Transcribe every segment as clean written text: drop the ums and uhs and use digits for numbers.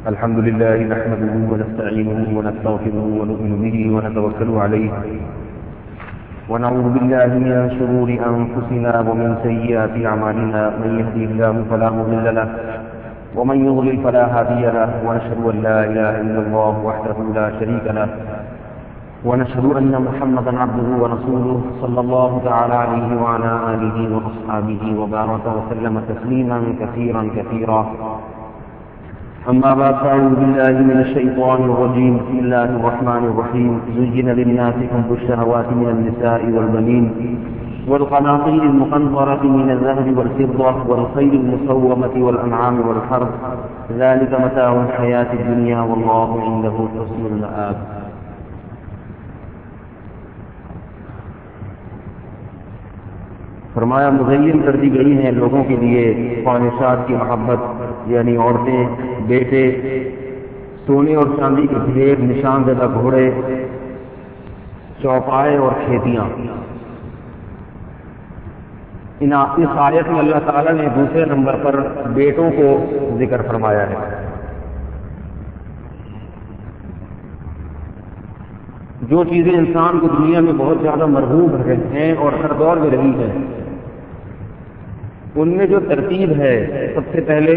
الحمد لله نحمده ونستعينه ونستغفره ونؤمن به ونتوكل عليه ونعوذ بالله من شرور أنفسنا ومن سيئات أعمالنا من يهدي الله فلا مضل له ومن يضلل فلا هادي له ونشهد أن لا إله إلا الله وحده لا شريك له ونشهد أن محمدا عبده ورسوله صلى الله تعالى عليه وعلى آله وأصحابه وبارك وسلم تسليما كثيرا كثيرا. أما بعد فأعوذ بالله من الشيطان الرجيم. بسم الله الرحمن الرحيم. زين للناس حب الشهوات من النساء والبنين والقناطير المقنطرة من الذهب والفضة والخيل المسومة والأنعام والحرث ذلك متاع الحياة الدنيا والله عنده حسن المآب. فرمایا مزین کر دی گئی ہیں لوگوں کے لیے خواہشات کی محبت، یعنی عورتیں، بیٹے، سونے اور چاندی کے ڈھیر، نشان زدہ گھوڑے، چوپائے اور کھیتیاں. اس آیت میں اللہ تعالیٰ نے دوسرے نمبر پر بیٹوں کو ذکر فرمایا ہے. جو چیزیں انسان کو دنیا میں بہت زیادہ مرغوب ہیں اور ہر دور میں رہی ہیں، ان میں جو ترتیب ہے، سب سے پہلے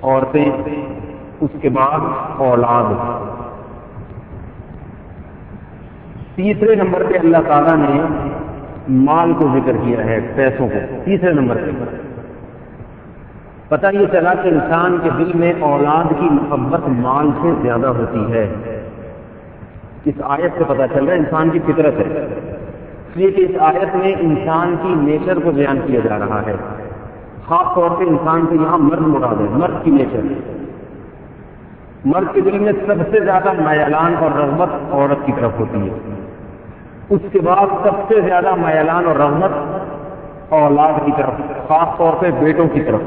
عورتیں، اس کے بعد اولاد. تیسرے نمبر پہ اللہ تعالیٰ نے مال کو ذکر کیا ہے، پیسوں کو تیسرے نمبر پہ. پتہ یہ چلا کہ انسان کے دل میں اولاد کی محبت مال سے زیادہ ہوتی ہے. اس آیت سے پتہ چل رہا ہے انسان کی فطرت ہے، اس لیے کہ اس آیت میں انسان کی نیچر کو بیان کیا جا رہا ہے. خاص طور پہ انسان سے یہاں مرد مراد ہے، مرد کی نیچر. مرد کے دل میں سب سے زیادہ میلان اور رغبت عورت کی طرف ہوتی ہے. اس کے بعد سب سے زیادہ میلان اور رغبت اولاد کی طرف، خاص طور پہ بیٹوں کی طرف.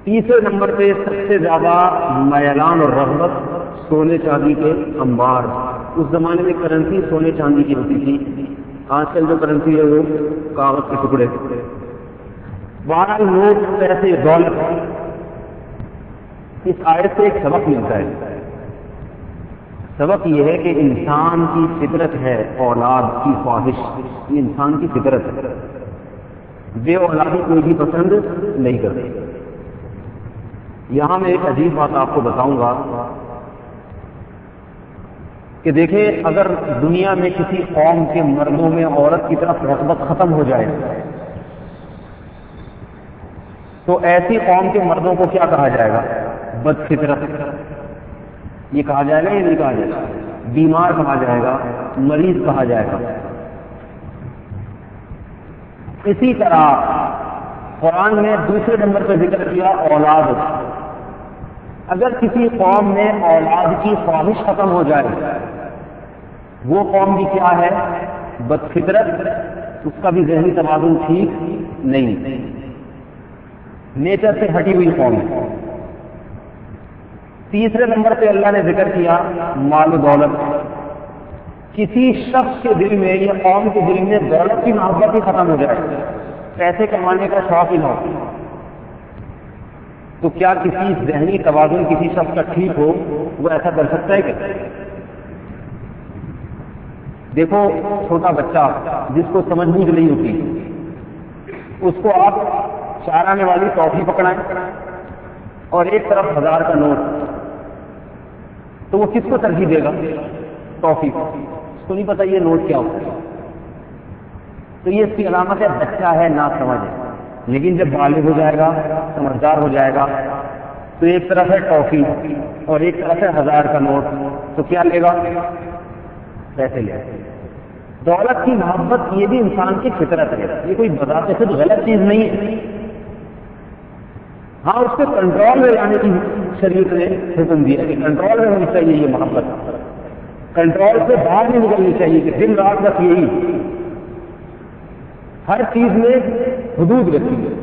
تیسرے نمبر پہ سب سے زیادہ میلان اور رغبت سونے چاندی کے انبار. اس زمانے میں کرنسی سونے چاندی کی ہوتی تھی، آج کل جو کرنسی ہے وہ کاغذ کے ٹکڑے. بہرحال نوٹ، پیسے، دولت. اس آیت سے ایک سبق ملتا ہے. سبق یہ ہے کہ انسان کی فطرت ہے اولاد کی خواہش. یہ انسان کی فطرت ہے. بے اولادی کوئی بھی پسند نہیں کرتے. یہاں میں ایک عجیب بات آپ کو بتاؤں گا کہ دیکھیں، اگر دنیا میں کسی قوم کے مردوں میں عورت کی طرف رغبت ختم ہو جائے تو ایسی قوم کے مردوں کو کیا کہا جائے گا؟ بد فطرت. یہ کہا جائے گا یا نہیں کہا جائے گا؟ بیمار کہا جائے گا، مریض کہا جائے گا. اسی طرح قرآن نے دوسرے نمبر پہ ذکر کیا اولاد. اگر کسی قوم میں اولاد کی خواہش ختم ہو جائے، وہ قوم بھی کیا ہے؟ بد فطرت. اس کا بھی ذہنی توازن ٹھیک نہیں، نیچر سے ہٹی ہوئی قوم. تیسرے نمبر پہ اللہ نے ذکر کیا مال و دولت. کسی شخص کے دل میں یا قوم کے دل میں دولت کی محبت ہی ختم ہو جائے، پیسے کمانے کا شوق ہی نہ ہو، تو کیا کسی ذہنی توازن کسی شخص کا ٹھیک ہو؟ وہ ایسا کر سکتا ہے کیا؟ دیکھو، چھوٹا بچہ جس کو سمجھ بوجھ نہیں ہوتی، اس کو آپ چارانے والی ٹافی پکڑائیں اور ایک طرف 1000 کا نوٹ، تو وہ کس کو ترجیح دے گا؟ ٹافی. اس کو نہیں پتا یہ نوٹ کیا ہوتا ہے. تو یہ اس کی علامت ہے بچہ ہے، نہ سمجھ. لیکن جب بالغ ہو جائے گا، سمجھدار ہو جائے گا، تو ایک طرف ہے ٹافی اور ایک طرف ہے 1000 کا نوٹ، تو کیا لے گا؟ پیسے لے گا. دولت کی محبت یہ بھی انسان کی فطرت ہے، یہ کوئی بذات خود غلط چیز نہیں ہے. ہاں، اس کو کنٹرول میں لانے کی شریعت نے حکم دیا کہ کنٹرول میں ہونی چاہیے. یہ محبت کنٹرول سے باہر نہیں نکلنی چاہیے کہ دن رات بس یہی. ہر چیز میں حدود رکھی ہے.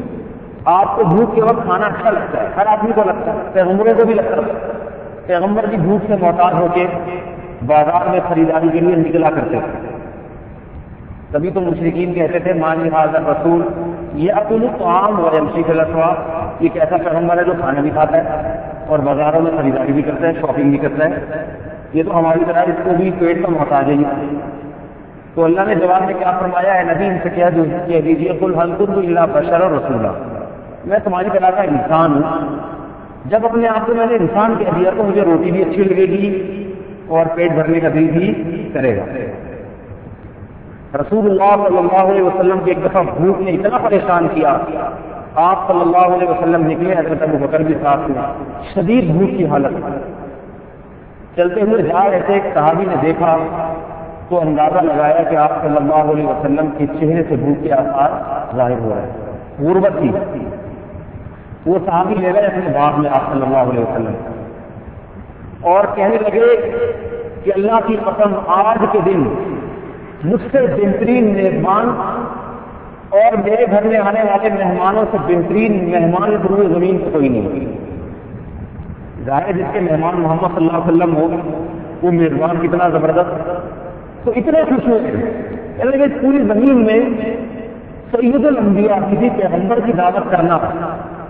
آپ کو بھوک کے وقت کھانا اچھا لگتا ہے، ہر آدمی کو لگتا ہے، پیغمبروں کو بھی لگتا ہے. پیغمبر کی بھوک سے محتاج ہو کے بازار میں خریداری کے لیے نکلا کرتے تھے. تبھی تو مشرکین کہتے تھے مانی حاضر رسول یہ اکل الطعام ویمشی فی الاسواق، یہ ایسا پیغمبر ہے جو کھانا بھی کھاتا ہے اور بازاروں میں خریداری بھی کرتا ہے، شاپنگ بھی کرتا ہے؟ یہ تو ہماری طرح اس کو بھی پیٹ کا محتاج ہے۔ تو اللہ نے جواب میں کیا فرمایا ہے؟ نبی ان سے کہہ دیجیے قل هل كنت الا بشرا رسولا، میں تمہاری طرح کا انسان ہوں۔ جب اپنے آپ کو میں نے انسان کہہ دیا تو مجھے روٹی بھی اچھی لگے گی اور پیٹ بھرنے کا دل بھی کرے گا۔ رسول اللہ صلی اللہ علیہ وسلم کی ایک دفعہ بھوک نے اتنا پریشان کیا، آپ صلی اللہ علیہ وسلم نکلے، حضرت ابوبکر بھی ساتھ میں، شدید بھوک کی حالت، چلتے ہوئے جا رہے تھے، ایک صحابی نے دیکھا تو اندازہ لگایا کہ آپ صلی اللہ علیہ وسلم کے چہرے سے بھوک کے آثار ظاہر ہو رہے ہیں، غربت کی۔ وہ صحابی لے گئے اپنے باغ میں آپ صلی اللہ علیہ وسلم اور کہنے لگے کہ اللہ کی قسم آج کے دن مجھ سے بہترین میزبان اور میرے گھر میں آنے والے مہمانوں سے بہترین مہمان پورے زمین پہ کوئی نہیں۔ ظاہر جس کے مہمان محمد صلی اللہ علیہ وسلم ہو وہ میزبان کتنا زبردست۔ تو اتنے خوش ہوئے کہ پوری زمین میں سید الانبیاء کسی پیغمبر کی دعوت کرنا،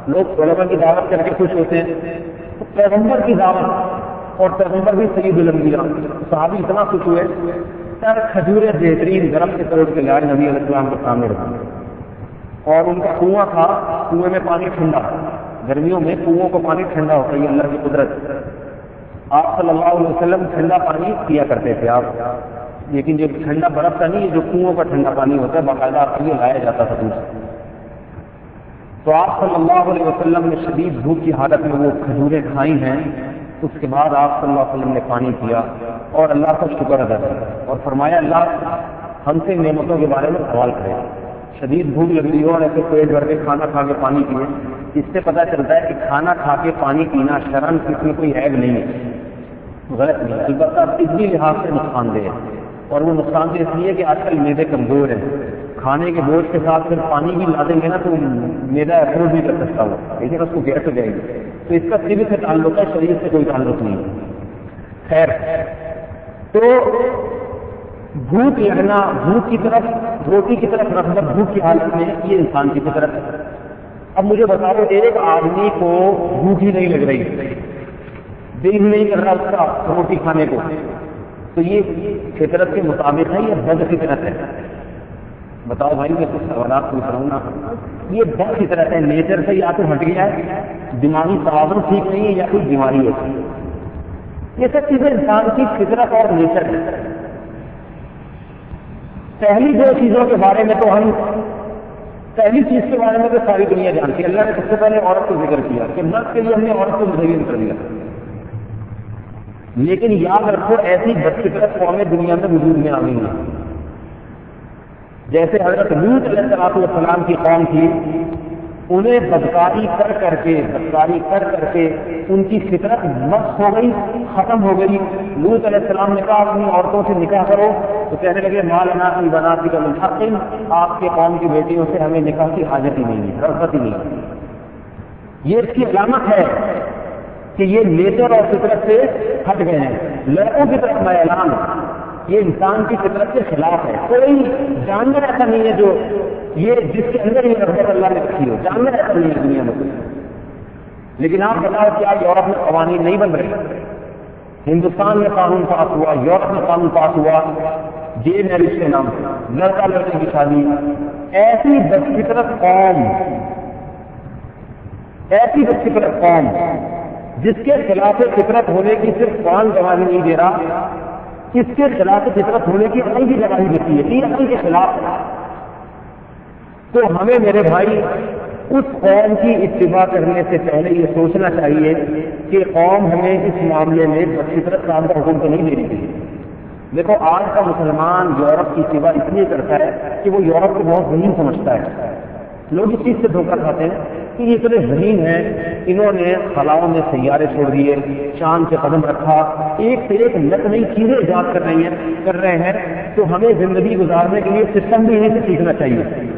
لوگ علماء کی دعوت کر کے خوش ہوتے ہیں، تو پیغمبر کی دعوت اور پیغمبر بھی سید الانبیاء، صحابی اتنا خوش ہوئے سر کھجورے بہترین گرم سے توڑ کے لائے، نبی علیہ السلام کے سامنے رکھا، اور ان کا کنواں تھا، کنویں میں پانی ٹھنڈا، گرمیوں میں کنووں کو پانی ٹھنڈا ہوتا ہے، یہ اللہ کی قدرت۔ آپ صلی اللہ علیہ وسلم ٹھنڈا پانی پیا کرتے تھے آپ، لیکن جو ٹھنڈا برف کا نہیں، جو کنووں کا ٹھنڈا پانی ہوتا ہے باقاعدہ آپ کے لیے لایا جاتا تھا دور سے۔ تو آپ صلی اللہ علیہ وسلم نے شدید بھوک کی حالت میں وہ کھجوریں کھائی ہیں، اس کے بعد آپ صلی اللہ علیہ وسلم نے پانی پیا اور اللہ کا شکر ادا کیا اور فرمایا اللہ ہم سے نعمتوں کے بارے میں سوال کرے۔ شدید بھوک لگ رہی ہو اور ایسے پیٹ بھر کے کھانا کھا کے پانی پیے، اس سے پتہ چلتا ہے کہ کھانا کھا کے پانی پینا شرعاً اس میں کوئی عیب نہیں ہے، غلط نہیں، البتہ طبی لحاظ سے نقصان دہ ہے، اور وہ نقصان دہ اس لیے کہ آج کل معدے کمزور ہیں، کھانے کے بوجھ کے ساتھ پھر پانی بھی لا دیں گے نا تو معدہ افورڈ بھی کر سکتا ہو، لیکن اس کو گیس ہو جائے گی، تو اس کا طبی سے تعلق ہے، شریر سے کوئی تعلق نہیں ہے۔ خیر، تو بھوک لگنا، بھوک کی طرف، روٹی کی طرف رغبت بھوک کی حالت میں، یہ انسان کی فطرت ہے۔ اب مجھے بتاؤ ایک آدمی کو بھوک ہی نہیں لگ رہی، دل نہیں کر رہا اس کا روٹی کھانے کو، تو یہ فطرت کے مطابق ہے یا بد فطرت ہے؟ بتاؤ بھائی، میں کچھ سوالات پوچھ رہا ہوں نا، یہ بد فطرت ہے، نیچر سے یا تو ہٹ گیا ہے، دماغی توازن ٹھیک نہیں ہے یا کوئی بیماری ہے، یہ سب چیزیں انسان کی فطرت اور نیچر ہے۔ پہلی دو چیزوں کے بارے میں تو ہم، پہلی چیز کے بارے میں تو ساری دنیا جانتی ہے، اللہ نے سب سے پہلے عورت کو ذکر کیا کہ مرد کے لیے ہم نے عورت کو مزین کر دیا، لیکن یاد رکھو ایسی بدفطرت قومیں دنیا میں وجود میں آ گئی ہیں، جیسے حضرت لوط علیہ السلام کی قوم تھی، انہیں بدکاری کر کر کے ان کی فطرت مست ہو گئی، ختم ہو گئی۔ لوط علیہ السلام نے کہا اپنی عورتوں سے نکاح کرو، تو کہنے لگے ما لنا فی بناتک من حق، آپ کے قوم کی بیٹیوں سے ہمیں نکاح کی حاجت ہی نہیں ہے، رغبت ہی نہیں ہے۔ یہ اس کی علامت ہے کہ یہ نیچر اور فطرت سے ہٹ گئے ہیں، لڑکوں کی طرف میلان، یہ انسان کی فطرت کے خلاف ہے۔ کوئی جانور ایسا نہیں ہے جو یہ جس کے اندر یہ رغبت اللہ نے رکھی ہو، جانور ایسا نہیں ہے دنیا میں کوئی۔ لیکن آپ بتاؤ کیا یورپ میں قوانین نہیں بن رہے؟ ہندوستان میں قانون پاس ہوا، یورپ میں قانون پاس ہوا، گے میرج کے نام سے لڑکا لڑکے کی شادی۔ ایسی بدفطرت قوم جس کے خلاف فطرت ہونے کی صرف قرآن گواہی نہیں دے رہا، اس کے خلاف فطرت ہونے کی عقل کی گواہی دیتی ہے، یہ عقل کے خلاف ہے۔ تو ہمیں میرے بھائی اس قوم کی اتباع کرنے سے پہلے یہ سوچنا چاہیے کہ قوم ہمیں اس معاملے میں بدفطرت کام کا حکم تو نہیں دے رہی۔ دیکھو آج کا مسلمان یورپ کی اتباع اس لیے کرتا ہے کہ وہ یورپ کو بہت ذہین سمجھتا ہے۔ لوگ اس چیز سے دھوکہ کھاتے ہیں کہ یہ اتنے ذہین ہیں، انہوں نے خلاؤں میں سیارے چھوڑ دیے، چاند سے قدم رکھا، ایک سے ایک نئی چیزیں ایجاد کر رہے ہیں، تو ہمیں زندگی گزارنے کے لیے سسٹم بھی انہیں سے سیکھنا چاہیے۔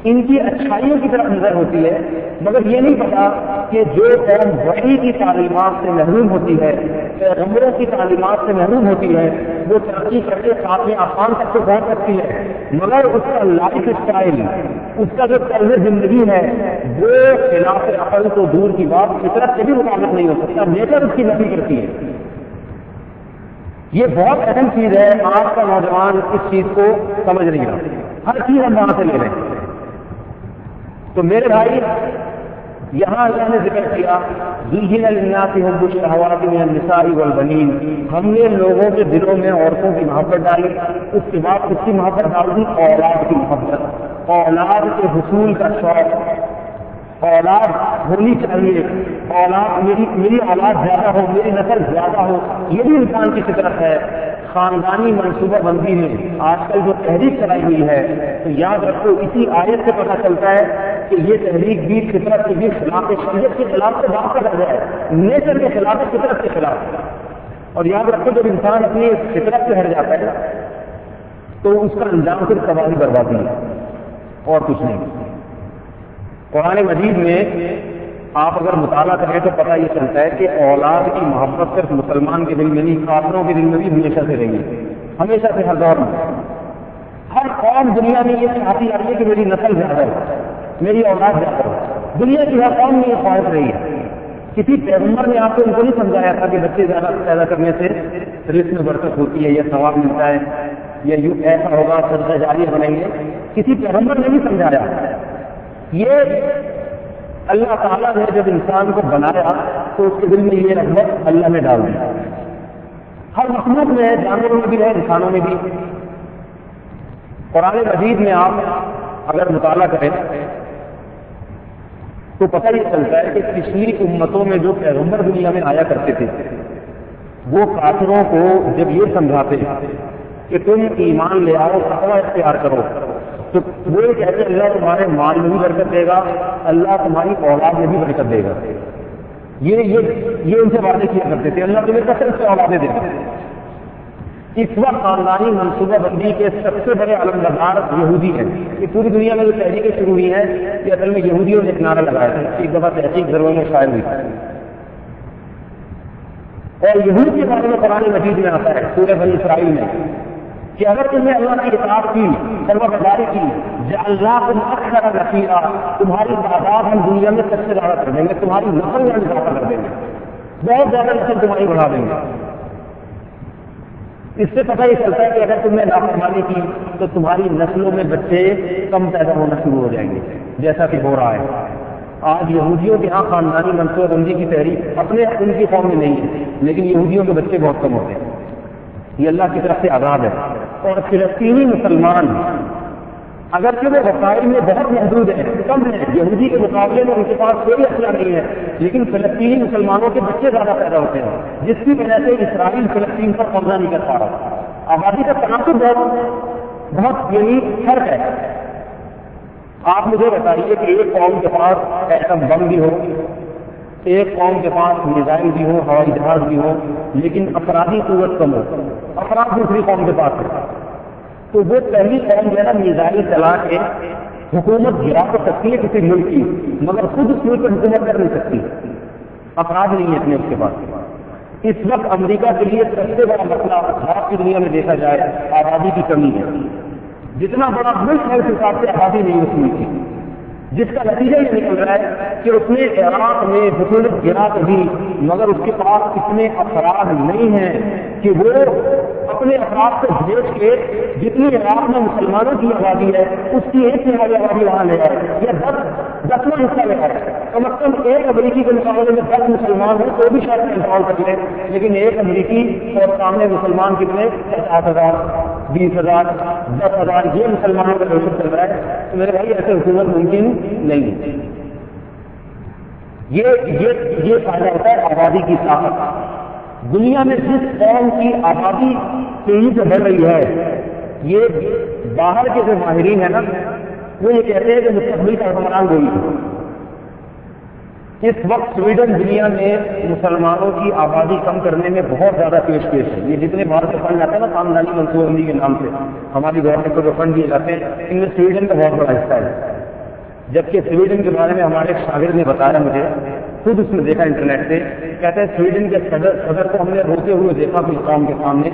ان کی اچھائیوں کی طرف نظر ہوتی ہے، مگر یہ نہیں پتا کہ جو قوم وحی کی تعلیمات سے محروم ہوتی ہے، پیغمبروں کی تعلیمات سے محروم ہوتی ہے، وہ ترقی کر کے ساتویں آسمان تک تو پہنچ سکتی ہے، مگر اس کا لائف اسٹائل، اس کا جو طرز زندگی ہے وہ خلاف عقل تو دور کی بات فطرت سے بھی مطابق نہیں ہو سکتا، نیچر اس کی نفی کرتی ہے۔ یہ بہت اہم چیز ہے، آج کا نوجوان اس چیز کو سمجھ نہیں رہا، ہر چیز ہم وہاں سے لے رہے ہیں۔ تو میرے بھائی یہاں اللہ نے ذکر کیا زُيِّنَ لِلنَّاسِ حُبُّ الشَّهَوَاتِ مِنَ النِّسَاءِ وَالْبَنِينَ، ہم نے لوگوں کے دلوں میں عورتوں کی محبت ڈالی، اس کے بعد اس کی محبت ڈال دی اولاد کی محبت، اولاد کے حصول کا شوق، اولاد ہونی چاہیے، اولاد میری اولاد زیادہ ہو، میری نسل زیادہ ہو، یہ بھی انسان کی فطرت ہے۔ خاندانی منصوبہ بندی میں آج کل جو تحریک چلائی ہوئی ہے تو یاد رکھو اسی آیت سے پتہ چلتا ہے کہ یہ تحریک بھی فطرت کے بھی خلاف، شریعت کے خلاف سے بات کر رہا ہے، نیچر کے خلاف، فطرت کے خلاف۔ اور یاد رکھو جب انسان اپنی فطرت سے ہٹ جاتا ہے تو اس کا انجام صرف تباہی بربادی ہے اور کچھ نہیں۔ قرآن مجید میں آپ اگر مطالعہ کریں تو پتہ یہ چلتا ہے کہ اولاد کی محبت صرف مسلمان کے دل میں نہیں، کافروں کے دل میں بھی ہمیشہ سے رہی ہے، ہمیشہ سے، ہر دور میں۔ ہر قوم دنیا میں یہ چاہتی آ رہی ہے کہ میری نسل زیادہ ہو، میری اولاد زیادہ ہو، دنیا کی ہر قوم میں یہ خواہش رہی ہے۔ کسی پیغمبر نے آپ کو ان کو نہیں سمجھایا تھا کہ بچے زیادہ پیدا کرنے سے رزق میں برکت ہوتی ہے یا ثواب ملتا ہے یا یوں ایسا ہوگا، صدقہ جاریہ بنیں گے، کسی پیغمبر نے نہیں سمجھایا۔ یہ اللہ تعالیٰ نے جب انسان کو بنایا تو اس کے دل میں یہ رغبت اللہ نے ڈال دی، ہر مخلوق میں ہے، جانوروں میں بھی ہے، انسانوں میں بھی۔ قرآن مجید میں آپ اگر مطالعہ کریں تو پتہ یہ چلتا ہے کہ پچھلی امتوں میں جو پیغمبر دنیا میں آیا کرتے تھے وہ کافروں کو جب یہ سمجھاتے کہ تم ایمان لے آؤ، تقویٰ اختیار کرو، تو وہ کہتے اللہ تمہارے مال میں بھی برکت دے گا، اللہ تمہاری اولاد میں بھی برکت دے گا۔ یہ ان سے وعدے کیا کرتے تھے، اللہ تمہیں کثرت سے اولادیں دے گا۔ اس وقت خاندانی منصوبہ بندی کے سب سے بڑے علمبردار یہودی ہیں۔ یہ پوری دنیا میں جو تحریکیں شروع ہوئی ہیں یہ اصل میں یہودیوں نے ایک نعرہ لگایا تھا، ایک دفعہ تحقیق ضرور میں شائع ہوئی، اور یہود کے بارے میں قرآن مجید میں آتا ہے سورہ بنی اسرائیل میں کہ اگر تمہیں اللہ کی اطاعت کی، فرمانبرداری کی، جعلناکم اکثر نفیرا، تمہاری تعداد ہم دنیا میں سب سے زیادہ کر دیں گے، تمہاری نسل میں اضافہ کر دیں گے، بہت زیادہ نسل تمہاری بڑھا دیں گے۔ اس سے پتہ یہ چلتا ہے کہ اگر تم نے نافرمانی کی تو تمہاری نسلوں میں بچے کم پیدا ہونا شروع ہو جائیں گے، جیسا کہ ہو رہا ہے آج۔ یہودیوں کے ہاں خاندانی منصوبہ بندی کی تحریک اپنے ان کی قوم میں نہیں ہے، لیکن یہودیوں کے بچے بہت کم ہوتے ہیں، یہ اللہ کی طرف سے عذاب ہے۔ اور فلسطینی مسلمان اگرچہ وہ وسائل میں بہت محدود ہیں، کم ہیں، یہودی کے مقابلے میں ان کے پاس کوئی اسلحہ نہیں ہے، لیکن فلسطینی مسلمانوں کے بچے زیادہ پیدا ہوتے ہیں، جس کی وجہ سے اسرائیل فلسطین پر قبضہ نہیں کر پا رہا۔ آبادی کا تناسب بہت یعنی فرق ہے۔ آپ مجھے بتائیے کہ ایک قوم کے پاس ایٹم بم بھی ہو، ایک قوم کے پاس میزائل بھی ہو، ہوائی جہاز بھی ہو، لیکن افرادی قوت کم ہو، افراد دوسری قوم کے پاس ہے، تو وہ پہلی قوم جو ہے نا میزائل چلا کے حکومت گرا تو سکتی ہے کسی ملک کی، مگر خود اس ملک پر حکومت کر نہیں سکتی، افراد نہیں ہے اتنے اس کے پاس۔ اس وقت امریکہ کے لیے سب سے بڑا مسئلہ بھارت کی دنیا میں دیکھا جائے آبادی کی کمی ہے۔ جتنا بڑا ملک ہے اس حساب سے آبادی نہیں اس ملک کی، جس کا نتیجہ یہ نکل رہا ہے کہ اس نے عراق میں حکومت گرا بھی، مگر اس کے پاس اتنے افراد نہیں ہیں کہ وہ اپنے افراد سے بھیج کے جتنی عراق میں مسلمانوں کی آبادی ہے اس کی ایک تہائی آبادی وہاں لے آئے یا 10واں حصہ لے آئے۔ کم از کم ایک امریکی کے مقابلے میں 10 مسلمان ہوں تو بھی شاید کنٹرول کر لے، لیکن ایک امریکی اور سامنے مسلمان کتنے 50,000 20,000 10,000 یہ مسلمانوں کا دہشت چل رہا ہے، تو میرے بھائی ایسے حکومت ممکن نہیں۔ یہ فائدہ ہوتا ہے آبادی کی طاقت۔ دنیا میں جس قوم کی آبادی تیزی سے بڑھ رہی ہے، یہ باہر کے جو ماہرین ہیں نا وہ یہ کہتے ہیں کہ مستقبل کا حکمران وہی ہے۔ اس وقت سویڈن دنیا میں مسلمانوں کی آبادی کم کرنے میں بہت زیادہ پیش ہے۔ یہ جتنے باہر سے فنڈ آتے ہیں نا خاندانی منصوبہ بندی کے نام سے ہماری گورنمنٹ کو جو فنڈ دیے جاتے ہیں ان میں سویڈن کا بہت بڑا حصہ ہے، جبکہ سویڈن کے بارے میں ہمارے ایک شاگرد نے بتایا مجھے، خود اس نے دیکھا انٹرنیٹ سے، کہتے ہیں سویڈن کے صدر کو ہم نے روتے ہوئے دیکھا اپنی قوم کے سامنے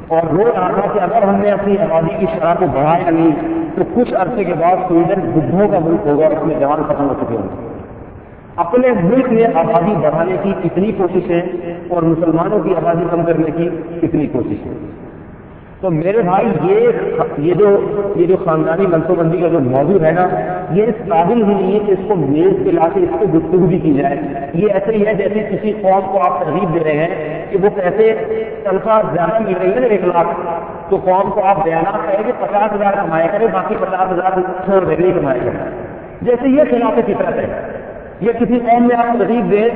اور رو رہا تھا کہ اگر ہم نے اپنی آبادی کی شرح کو بڑھایا نہیں تو کچھ عرصے کے بعد سویڈن بدھوں کا ملک ہوگا اور اس میں جوان ختم ہو چکے ہوں گے. اپنے ملک میں آبادی بڑھانے کی کتنی کوششیں اور مسلمانوں کی آبادی کم کرنے کی کتنی کوششیں. تو میرے بھائی یہ جو خاندانی منصوبہ بندی کا جو موضوع ہے نا، یہ اس قابل ہی نہیں ہے کہ اس کو میز پہ لا کے اس کو گفتگو بھی کی جائے. یہ ایسے ہی ہے جیسے کسی قوم کو آپ ترغیب دے رہے ہیں کہ وہ پیسے تنخواہ زیادہ مل رہی ہے نا 1 لاکھ، تو قوم کو آپ بیانات کریں کہ 50,000 کمایا کرے، باقی 50,000 چھوڑ دے نہیں کمایا کرے. جیسے یہ خلاف فطرت ہے. یہ کسی قوم میں آپ ترغیب دیں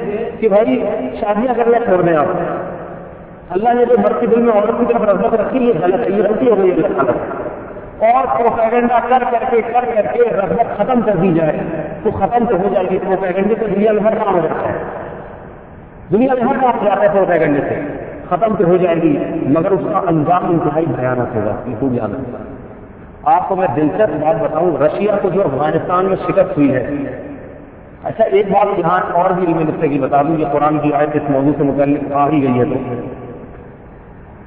کہ بھائی شادیاں کرنا چھوڑ دیں آپ. اللہ نے جو مرد کے دل میں عورت کی طرف رغبت رکھی یہ غلط ہے، یہ غلطی ہو گئی ہے غلط. اور پروپیگنڈا کر کر کے رغبت ختم کر دی جائے تو ختم تو ہو جائے گی. پروپیگنڈے سے دنیا میں ہر کام ہو جاتا ہے، دنیا میں ہر کام ہو جاتا ہے پروپیگنڈے سے، ختم تو ہو جائے گی مگر اس کا انجام انتہائی بھیانک ہوگا. یہ خوب یاد ہے. آپ کو میں دلچسپ بات بتاؤں، رشیا کو جو افغانستان میں شکست ہوئی ہے. اچھا ایک بات یہاں اور بھی علم نقطے کی بتا دوں، یہ قرآن کی آیت اس موضوع سے متعلق آ ہی گئی ہے تو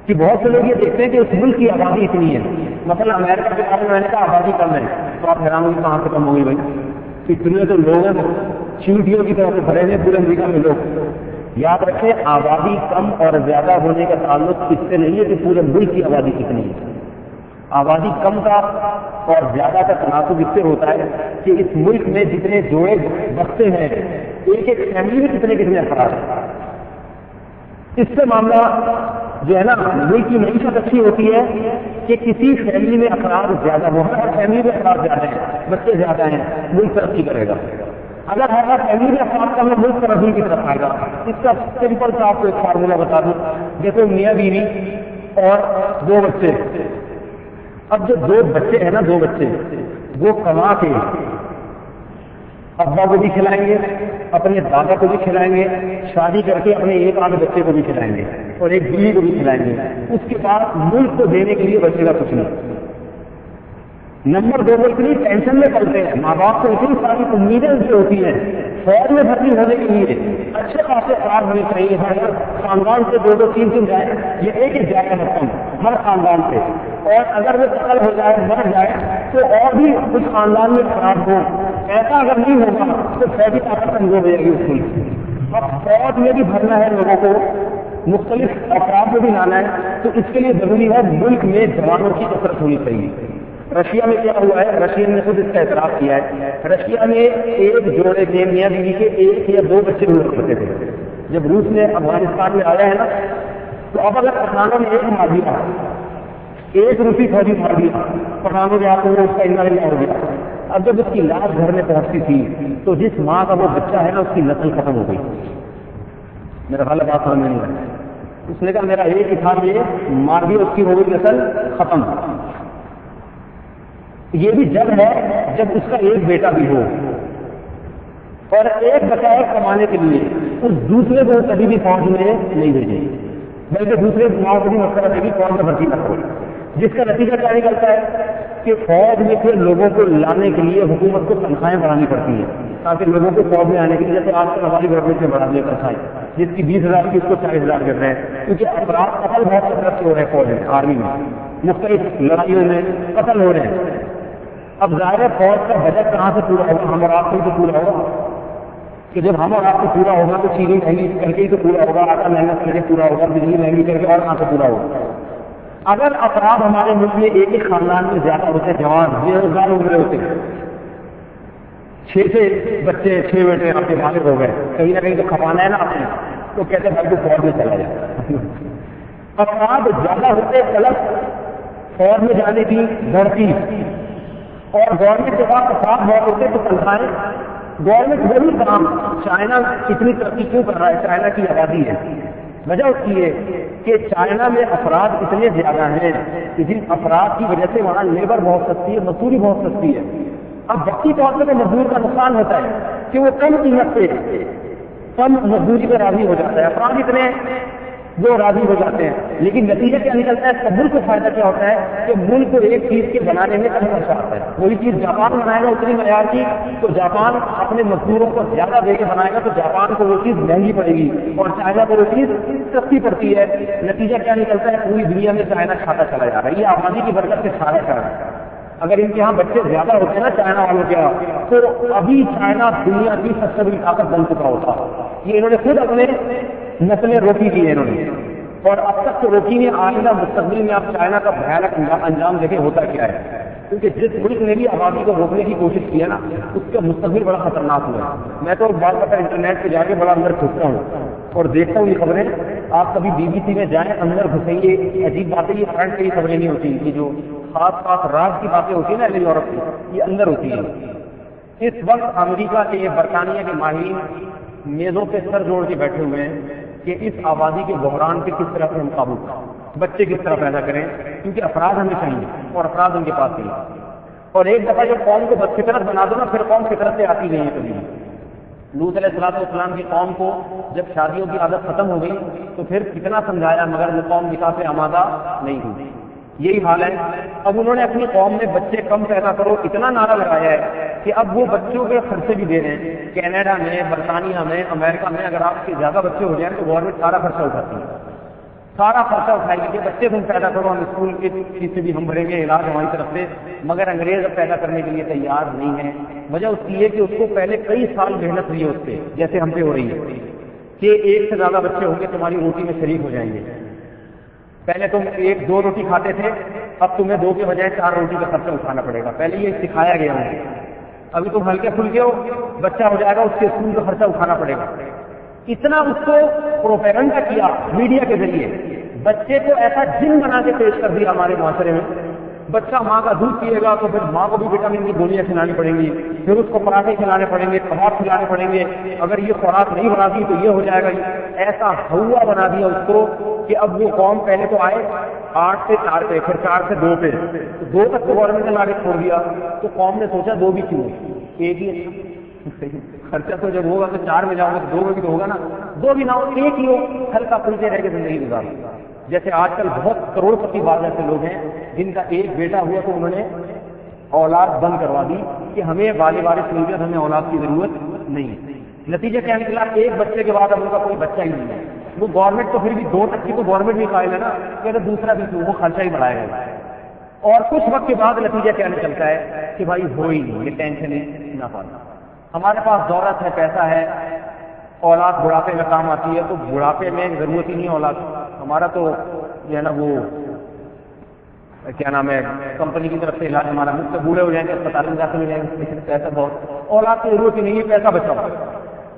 کہ بہت سے لوگ یہ دیکھتے ہیں کہ اس ملک کی آبادی اتنی ہے. مثلا امریکہ کے بارے میں میں نے کہا آبادی کم ہے، تو آپ حیران ہوگی کہاں سے کم ہوگی بھائی، اتنے تو لوگ ہیں چیونٹیوں کی طرف سے بھرے ہوئے پورے امریکہ میں لوگ. یاد رکھیں آبادی کم اور زیادہ ہونے کا تعلق اس سے نہیں ہے کہ پورے ملک کی آبادی کتنی ہے. آبادی کم کا اور زیادہ کا تناسب اس سے ہوتا ہے کہ اس ملک میں جتنے جوڑے بستے ہیں، ایک ایک فیملی میں کتنے افراد ہیں. اس سے معاملہ جو ہے نا ملک کی معیشت اچھی ہوتی ہے کہ کسی فیملی میں افراد زیادہ ہو. ہر فیملی میں افراد زیادہ ہیں، بچے زیادہ ہیں، ملک ترقی کرے گا. اگر ہر فیملی میں افراد کم ہے ملک ترقی کی طرف آئے گا. اس کا سمپل سا آپ کو ایک فارمولا بتا دوں. جیسے میاں بیوی اور 2 بچے. اب جو 2 بچے ہیں نا، 2 بچے وہ کما کے ابا کو بھی کھلائیں گے، اپنے دادا کو بھی کھلائیں گے، شادی کر کے اپنے ایک آدھ بچے کو بھی کھلائیں گے اور ایک بیوی کو بھی کھلائیں گے. اس کے بعد ملک کو دینے کے لیے بچے کا کچھ نہیں. نمبر 2 وہ اتنی ٹینشن میں پڑتے ہیں، ماں باپ کو اتنی ساری امیدیں ان سے ہوتی ہیں فوج میں بھرتی ہونے کے لیے اچھے خاصے کار ہونے چاہیے. ہر خاندان سے 2 3 جائے، یہ ایک جائے رقم ہر خاندان سے. اور اگر وہ قتل ہو جائے مر جائے تو اور بھی کچھ خاندان میں خراب ہو. ایسا اگر نہیں ہوگا تو فوجی طاقت کمزور ہو جائے گی اس ملک. اب فوج میں بھی بھرنا ہے لوگوں کو، مختلف افراد میں بھی لانا ہے، تو اس کے لیے ضروری ہے ملک میں جوانوں کی کثرت ہونی چاہیے. رشیا میں کیا ہوا ہے، رشیا نے خود اس کا اعتراف کیا ہے. رشیا میں ایک جوڑے کے میاں بیوی کے 1 یا 2 بچے ہوا کرتے تھے. جب روس نے افغانستان میں آیا ہے نا، تو اب اگر پٹھانوں نے ایک مار دیا، 1 روسی فوجی مار دیا، پٹھانوں کے ہاتھوں میں اس کا انجن ہو گیا. اب جب اس کی لاش گھر میں پہنچتی تھی تو جس ماں کا وہ بچہ ہے نا اس کی نسل ختم ہو گئی. میرا خیال ہے بات سمجھ میں نہیں آئی. اس نے کہا میرا ایک ہی تھا، یہ مار دیا، اس کی ہو گئی نسل ختم. یہ بھی جب ہے جب اس کا ایک بیٹا بھی ہو اور ایک بچہ ہے کمانے کے لیے، اس دوسرے کو کبھی بھی فوج میں نہیں بھیجے، بلکہ دوسرے ماں کو بھی مشورہ دے گی فوج میں بھرتی نہ کرو. جس کا نتیجہ کیا نکلتا ہے کہ فوج میں پھر لوگوں کو لانے کے لیے حکومت کو تنخواہیں بڑھانی پڑتی ہیں تاکہ لوگوں کو فوج میں آنے کے لیے. جیسے آج کل ہماری گورنمنٹ میں بڑھا دیا تنخواہیں، جس کی 20,000 کی اس کو 40,000 کر رہے ہیں، کیونکہ افراد قتل بہت کثرت سے ہو رہے ہیں فوج میں، آرمی میں مختلف لڑائیوں میں قتل ہو رہے ہیں. اب ظاہر ہے فوج کا بجٹ کہاں سے پورا ہوگا؟ ہم اور آپ کو ہی تو پورا ہوگا. کہ جب ہم اور آپ کو پورا ہوگا تو چینی مہنگی کر کے ہی تو پورا ہوگا، آٹا مہنگا کر کے پورا ہوگا، بجلی مہنگی کر کے اور کہاں سے پورا ہوگا. اگر افراد ہمارے ملک میں ایک خاندان میں زیادہ ہوتے، جوان بے روزگار ہو رہے ہوتے، 6 بچے 6 بیٹے آپ کے بالغ ہو گئے، کہیں نہ کہیں تو کھپانا ہے نا آپ نے، تو کہتے بھائی تو فوج میں چلا جائے. افراد زیادہ ہوتے غلط فوج میں جانے کی بڑھتی، اور گورنمنٹ کے پاس افراد بہت ہوتے تو تنخواہیں. گورنمنٹ وہی کام چائنا اتنی ترقی کیوں کر رہا ہے؟ چائنا کی آبادی ہے. وجہ اس کی ہے کہ چائنا میں افراد اتنے زیادہ ہیں کہ جن افراد کی وجہ سے وہاں لیبر بہت سستی ہے، مزدوری بہت سستی ہے. اب وقتی طور پہ مزدور کا نقصان ہوتا ہے کہ وہ کم قیمت پہ کم مزدوری پہ راضی ہو جاتا ہے. افراد اتنے وہ راضی ہو جاتے ہیں. لیکن نتیجہ کیا نکلتا ہے؟ ملک کو فائدہ کیا ہوتا ہے کہ ملک کو ایک چیز کے بنانے میں کم خرچہ آتا ہے. وہی چیز جاپان بنائے گا اتنی معیار کی تو جاپان اپنے مزدوروں کو زیادہ دے کے بنائے گا تو جاپان کو وہ چیز مہنگی پڑے گی اور چائنا کو وہ چیز سستی پڑتی ہے. نتیجہ کیا نکلتا ہے؟ پوری دنیا میں چائنا کھاتا چلا جا رہا ہے. یہ آبادی کی برکت سے کھانا چاہ رہا ہے. اگر ان کے یہاں بچے زیادہ ہوتے ہیں نا چائنا والوں کے یہاں تو ابھی چائنا دنیا کی سب سے بڑی طاقت بن چکا ہوتا. یہ انہوں نے خود اپنے نسلیں روکی کی ہیں انہوں نے اور اب تک تو روکی نہیں. آئندہ مستقبل میں آپ چائنا کا بھیانک انجام دیکھیں ہوتا کیا ہے. کیونکہ جس ملک نے بھی آبادی کو روکنے کی کوشش کی ہے نا اس کا مستقبل بڑا خطرناک ہوا ہے. میں تو بار بار انٹرنیٹ پہ جا کے بڑا اندر گھستا ہوں اور دیکھتا ہوں یہ خبریں. آپ کبھی BBC میں جائیں اندر گھسیں یہ عجیب باتیں یہ فرنٹ پہ یہ خبریں نہیں ہوتی. یہ جو خاص خاص راز کی باتیں ہوتی ہیں نا یورپ کی یہ اندر ہوتی ہیں. اس وقت امریکہ کے برطانیہ کے ماہرین میزوں پہ سر جوڑ کے بیٹھے ہوئے ہیں کہ اس آبادی کے بحران پہ کس طرح سے ہم قابو کریں, بچے کس طرح پیدا کریں, کیونکہ افراد ہمیں چاہیے اور افراد ان کے پاس نہیں. اور ایک دفعہ جب قوم کو بدفطرت بنا دو نا پھر قوم فطرت سے آتی نہیں ہے کبھی. لوط علیہ السلام کی قوم کو جب شادیوں کی عادت ختم ہو گئی تو پھر کتنا سمجھایا مگر وہ قوم نکاح سے آمادہ نہیں ہوئی. یہی حال ہے. اب انہوں نے اپنی قوم میں بچے کم پیدا کرو اتنا نعرہ لگایا ہے کہ اب وہ بچوں کے خرچے بھی دے رہے ہیں. کینیڈا میں, برطانیہ میں, امریکہ میں اگر آپ کے زیادہ بچے ہو جائیں تو گورنمنٹ سارا خرچہ اٹھاتی ہے. سارا خرچہ اٹھائے گی کہ بچے تم پیدا کرو, ہم اسکول کی فیس سے بھی ہم بھریں گے, علاج ہماری طرف سے. مگر انگریز اب پیدا کرنے کے لیے تیار نہیں ہے. وجہ اس کی ہے کہ اس کو پہلے کئی سال محنت ہوئی ہے اس پہ, جیسے ہم پہ ہو رہی ہے کہ ایک سے زیادہ بچے ہوں گے تمہاری روٹی میں شریک ہو جائیں گے. پہلے تم 1-2 روٹی کھاتے تھے, اب تمہیں 2 کے بجائے 4 روٹی کا خرچہ اٹھانا پڑے گا. پہلے یہ سکھایا گیا ہے. ابھی تم ہلکے پھلکے ہو, بچہ ہو جائے گا اس کے اسکول کا خرچہ اٹھانا پڑے گا. اتنا اس کو پروپیگنڈا کیا میڈیا کے ذریعے, بچے کو ایسا جن بنا کے پیش کر دیا ہمارے معاشرے میں. بچہ ماں کا دودھ پیے گا تو پھر ماں کو بھی وٹامن کی گولیاں کھلانی پڑیں گی, پھر اس کو پراٹھے کھلانے پڑیں گے, کباب کھلانے پڑیں گے. اگر یہ خوراک نہیں بنا دی تو یہ ہو جائے گا. ایسا ہوا بنا دیا اس کو کہ اب وہ قوم پہلے تو آئے 8 سے 4 پہ, پھر 4 سے 2 پہ, 2 تک تو گورنمنٹ نے لا کے چھوڑ دیا. تو قوم نے سوچا 2 بھی کیوں, ایک ہی خرچہ تو جب ہوگا تو 4 میں جاؤ گے تو 2 میں بھی تو ہوگا نا. 2 بھی نہ ہو, ایک ہی ہو, ہلکا پھلکے رہ کے زندگی گزارو. جیسے آج کل بہت کروڑ پتی بعض ایسے لوگ ہیں جن کا ایک بیٹا ہوا تو انہوں نے اولاد بند کروا دی کہ ہمیں والے وارث مل گیا, ہمیں اولاد کی ضرورت نہیں. نتیجہ کیا نکلا؟ ایک بچے کے بعد اب ان کا کوئی بچہ ہی نہیں ہے. وہ گورنمنٹ تو پھر بھی 2 تک کی تو گورنمنٹ بھی قائل ہے نا کہ اگر دوسرا بھی وہ خرچہ ہی بڑھائے گا. اور کچھ وقت کے بعد نتیجہ کیا نکلتا ہے کہ بھائی ہو ہی نہیں, یہ ٹینشن ہی نہ پانا. ہمارے پاس دولت ہے, پیسہ ہے, اولاد بڑھاپے میں کام آتی ہے, تو بڑھاپے میں ضرورت ہی نہیں اولاد. ہمارا تو جو ہے نا وہ کیا نام ہے کمپنی کی طرف سے علاج ہمارا مفت, بوڑھے ہو جائیں گے اسپتال میں جا کے مل جائیں گے, پیسہ بہت, اولاد کی ضرورت ہی نہیں ہے, پیسہ بچاؤ.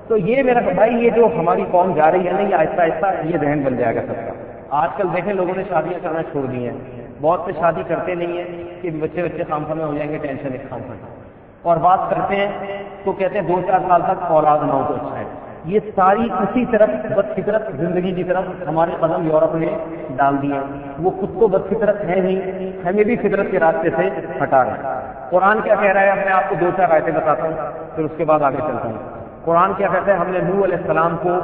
تو یہ میرا بھائی یہ جو ہماری قوم جا رہی ہے نا, یہ آہستہ آہستہ یہ ذہن بن جائے گا سب کا. آج کل دیکھیں لوگوں نے شادیاں کرنا چھوڑ دی ہیں. بہت سے شادی کرتے نہیں ہیں کہ بچے خام خام میں ہو جائیں گے, ٹینشن ایک خام خام, اور بات کرتے ہیں تو کہتے ہیں 2-4 سال تک اولاد نہ ہو تو اچھا ہے. یہ ساری اسی طرف بد فطرت زندگی کی طرف ہمارے قدم یورپ نے ڈال دیے. وہ خود تو بد فطرت ہے نہیں, ہمیں بھی فطرت کے راستے سے ہٹا رہے ہیں. قرآن کیا کہہ رہا ہے؟ اب میں آپ کو 2-4 آیتیں بتاتا ہوں پھر اس کے بعد آگے چلتا ہوں. قرآن کیا کہتا ہے؟ ہم نے نوح علیہ السلام کو